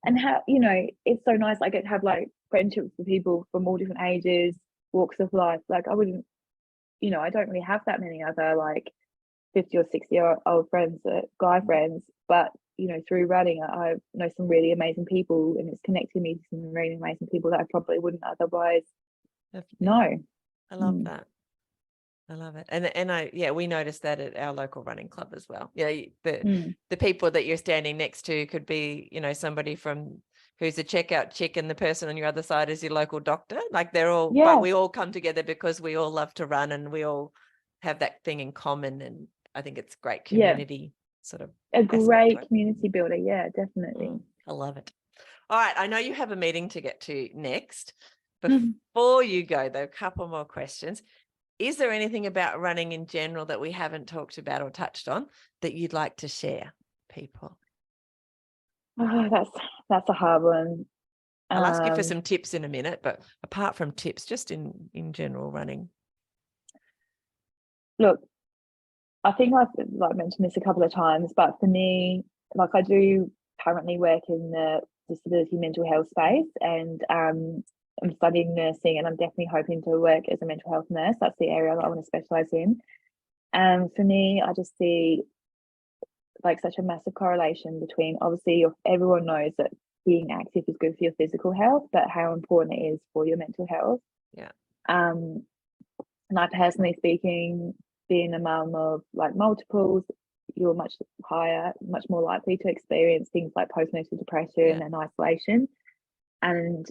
and how it's so nice like to have like friendships with people from all different ages, walks of life. Like I wouldn't I don't really have that many other like 50 or 60-year-old friends, guy friends, but through running I know some really amazing people, and it's connecting me to some really amazing people that I probably wouldn't otherwise know. I love that. I love it. And we noticed that at our local running club as well. The people that you're standing next to could be, somebody from who's a checkout chick, and the person on your other side is your local doctor. Like they're all, but we all come together because we all love to run and we all have that thing in common. And I think it's great community sort of a aspect to great it. community builder. Yeah, definitely. I love it. All right, I know you have a meeting to get to next. Mhm. Before you go, though, a couple more questions. Is there anything about running in general that we haven't talked about or touched on that you'd like to share, people? Oh, that's a hard one. I'll ask you for some tips in a minute, but apart from tips, just in general running. Look, I think I've like mentioned this a couple of times, but for me, like I do currently work in the disability mental health space, and I'm studying nursing, and I'm definitely hoping to work as a mental health nurse. That's the area that I want to specialize in. And for me, I just see like such a massive correlation between, obviously everyone knows that being active is good for your physical health, but how important it is for your mental health. Yeah. And I personally speaking, being a mum of like multiples, you're much more likely to experience things like postnatal depression and isolation. And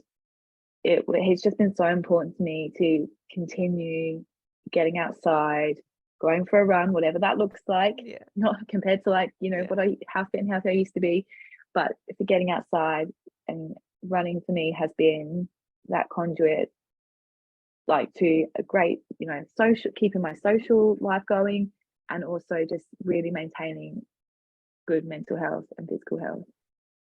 it's just been so important to me to continue getting outside, going for a run, whatever that looks like, not compared to like, how fit and healthy I used to be, but for getting outside and running for me has been that conduit, like to a great, social, keeping my social life going, and also just really maintaining good mental health and physical health.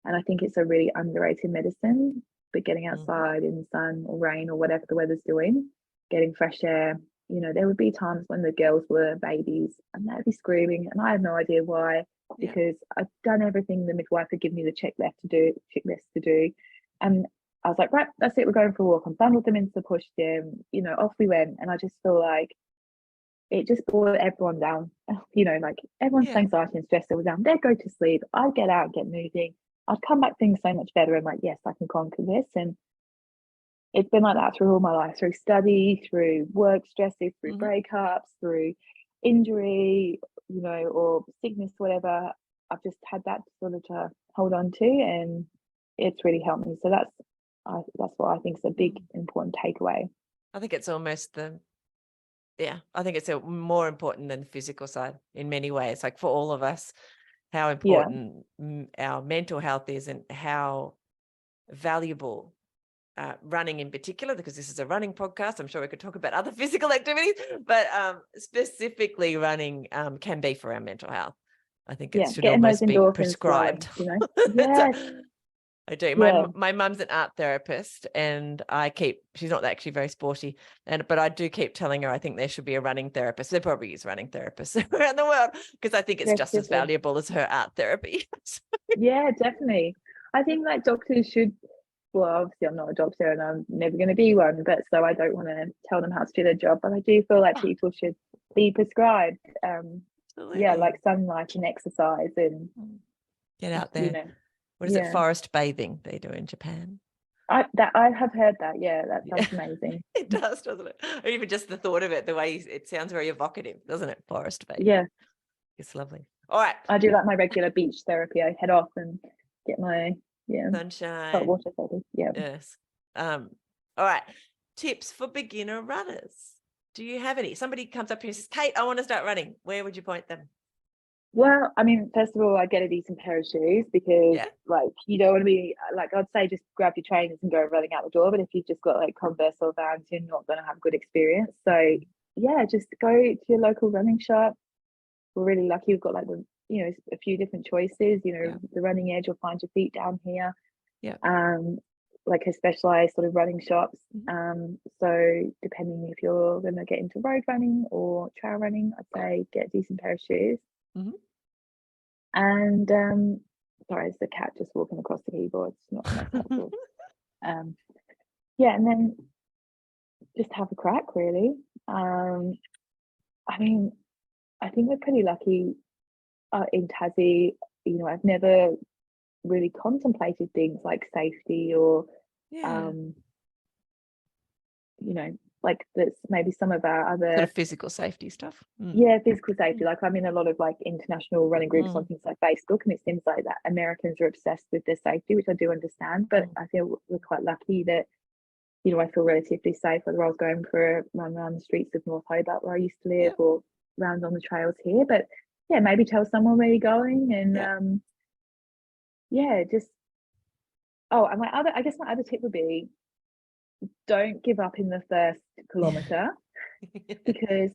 And I think it's a really underrated medicine, but getting outside in the sun or rain or whatever the weather's doing, getting fresh air. There would be times when the girls were babies and they'd be screaming, and I had no idea why, because I've done everything the midwife had given me the checklist to do. And I was like, right, that's it, we're going for a walk. I'm bundled them into the push gym, off we went. And I just feel like it just brought everyone down, like everyone's anxiety and stress was down. They'd go to sleep, I'd get out and get moving. I'd come back feeling so much better and like, yes, I can conquer this. And it's been like that through all my life, through study, through work stresses, through breakups, through injury, or sickness, whatever. I've just had that sort of to hold on to, and it's really helped me. So that's what I think is a big important takeaway. I think it's almost I think it's more important than the physical side in many ways. Like for all of us, how important our mental health is, and how valuable running in particular, because this is a running podcast. I'm sure we could talk about other physical activities, but specifically running can be for our mental health. I think it should almost be prescribed. Yes. I do. My mum's an art therapist, and she's not actually very sporty, but I do keep telling her I think there should be a running therapist. There probably is running therapists around the world, because I think it's just as valuable as her art therapy. Yeah, definitely. I think like doctors should, well, obviously I'm not a doctor and I'm never going to be one, but so I don't want to tell them how to do their job, but I do feel like people should be prescribed like sunlight and exercise and get out there. What is it? Forest bathing they do in Japan. I have heard that. Yeah, that sounds amazing. It does, doesn't it? Or even just the thought of it, the way it sounds very evocative, doesn't it? Forest bathing. Yeah, it's lovely. All right, I do like my regular beach therapy. I head off and get my sunshine, hot water therapy. Yeah. Yes. All right. Tips for beginner runners. Do you have any? Somebody comes up here and says, Kate, I want to start running. Where would you point them? Well, I mean, first of all, I get a decent pair of shoes, because like you don't want to be like, I'd say just grab your trainers and go running out the door. But if you've just got like Converse or Vans, you're not going to have a good experience. So just go to your local running shop. We're really lucky. We've got like a few different choices. The Running Edge will find your feet down here. Like a specialized sort of running shops. So depending if you're going to get into road running or trail running, I'd say get a decent pair of shoes. And sorry, it's the cat just walking across the keyboard. It's not the most helpful. And then just have a crack, really. I mean, I think we're pretty lucky in Tassie. I've never really contemplated things like safety or like that's maybe some of our other sort of physical safety stuff. Physical safety. Like I'm in a lot of like international running groups on things like Facebook, and it seems like that Americans are obsessed with their safety, which I do understand, but I feel we're quite lucky that I feel relatively safe, whether I was going for a run around the streets of North Hobart where I used to live or round on the trails here. But yeah, maybe tell someone where you're going, and Yeah. yeah, just and my other tip would be, don't give up in the first kilometer, because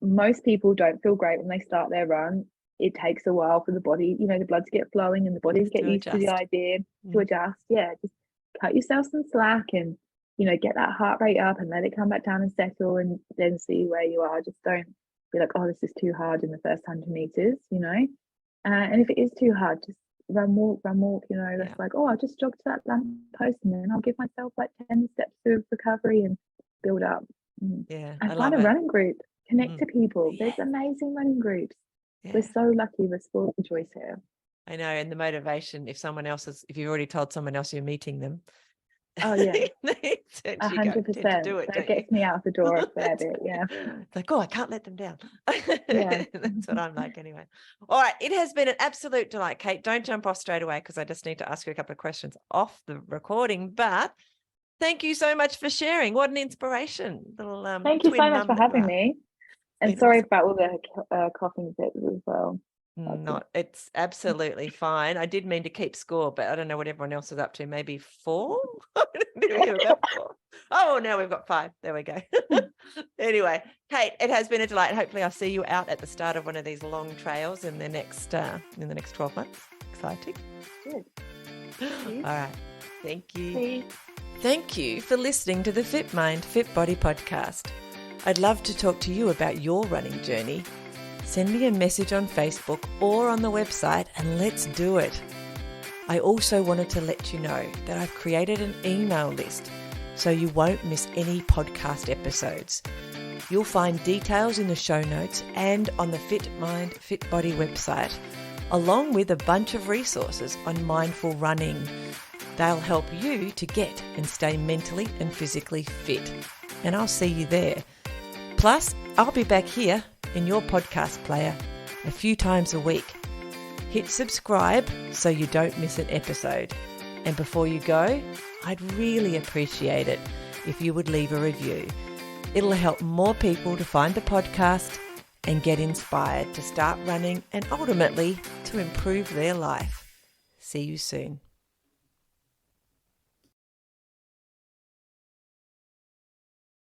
most people don't feel great when they start their run. It takes a while for the body, the blood to get flowing and the body to get To used to the adjust. idea to adjust. Yeah, just cut yourself some slack, and get that heart rate up and let it come back down and settle, and then see where you are. Just don't be like, oh, this is too hard in the first 100 meters. And if it is too hard, just run, walk, that's like, oh, I'll just jog to that lamp post, and then I'll give myself like 10 steps of recovery and build up. Yeah, I And find love a it. running group, connect to people. Yeah. There's amazing running groups. We're Yeah. so lucky with Sporty Choice here. I know. And the motivation, if you've already told someone else you're meeting them, Oh yeah, you tend to 100%. do it, That don't you? gets me out of the door a fair bit. Yeah. It's like, oh, I can't let them down. Yeah. That's what I'm like anyway. All right. It has been an absolute delight, Kate. Don't jump off straight away, because I just need to ask you a couple of questions off the recording. But thank you so much for sharing. What an inspiration. Little Thank you twin so much for mum that you having are. me. And Been sorry awesome. about all the coughing bits as well. It's absolutely fine. I did mean to keep score, but I don't know what everyone else is up to. Maybe 4? We've got 4. Oh, now we've got 5. There we go. Anyway, Kate, it has been a delight. Hopefully I'll see you out at the start of one of these long trails in the next 12 months. Exciting. Good. All right. Thank you. See. Thank you for listening to the Fit Mind, Fit Body podcast. I'd love to talk to you about your running journey. Send me a message on Facebook or on the website, and let's do it. I also wanted to let you know that I've created an email list so you won't miss any podcast episodes. You'll find details in the show notes and on the Fit Mind, Fit Body website, along with a bunch of resources on mindful running. They'll help you to get and stay mentally and physically fit. And I'll see you there. Plus, I'll be back here in your podcast player a few times a week. Hit subscribe so you don't miss an episode. And before you go, I'd really appreciate it if you would leave a review. It'll help more people to find the podcast and get inspired to start running and ultimately to improve their life. See you soon.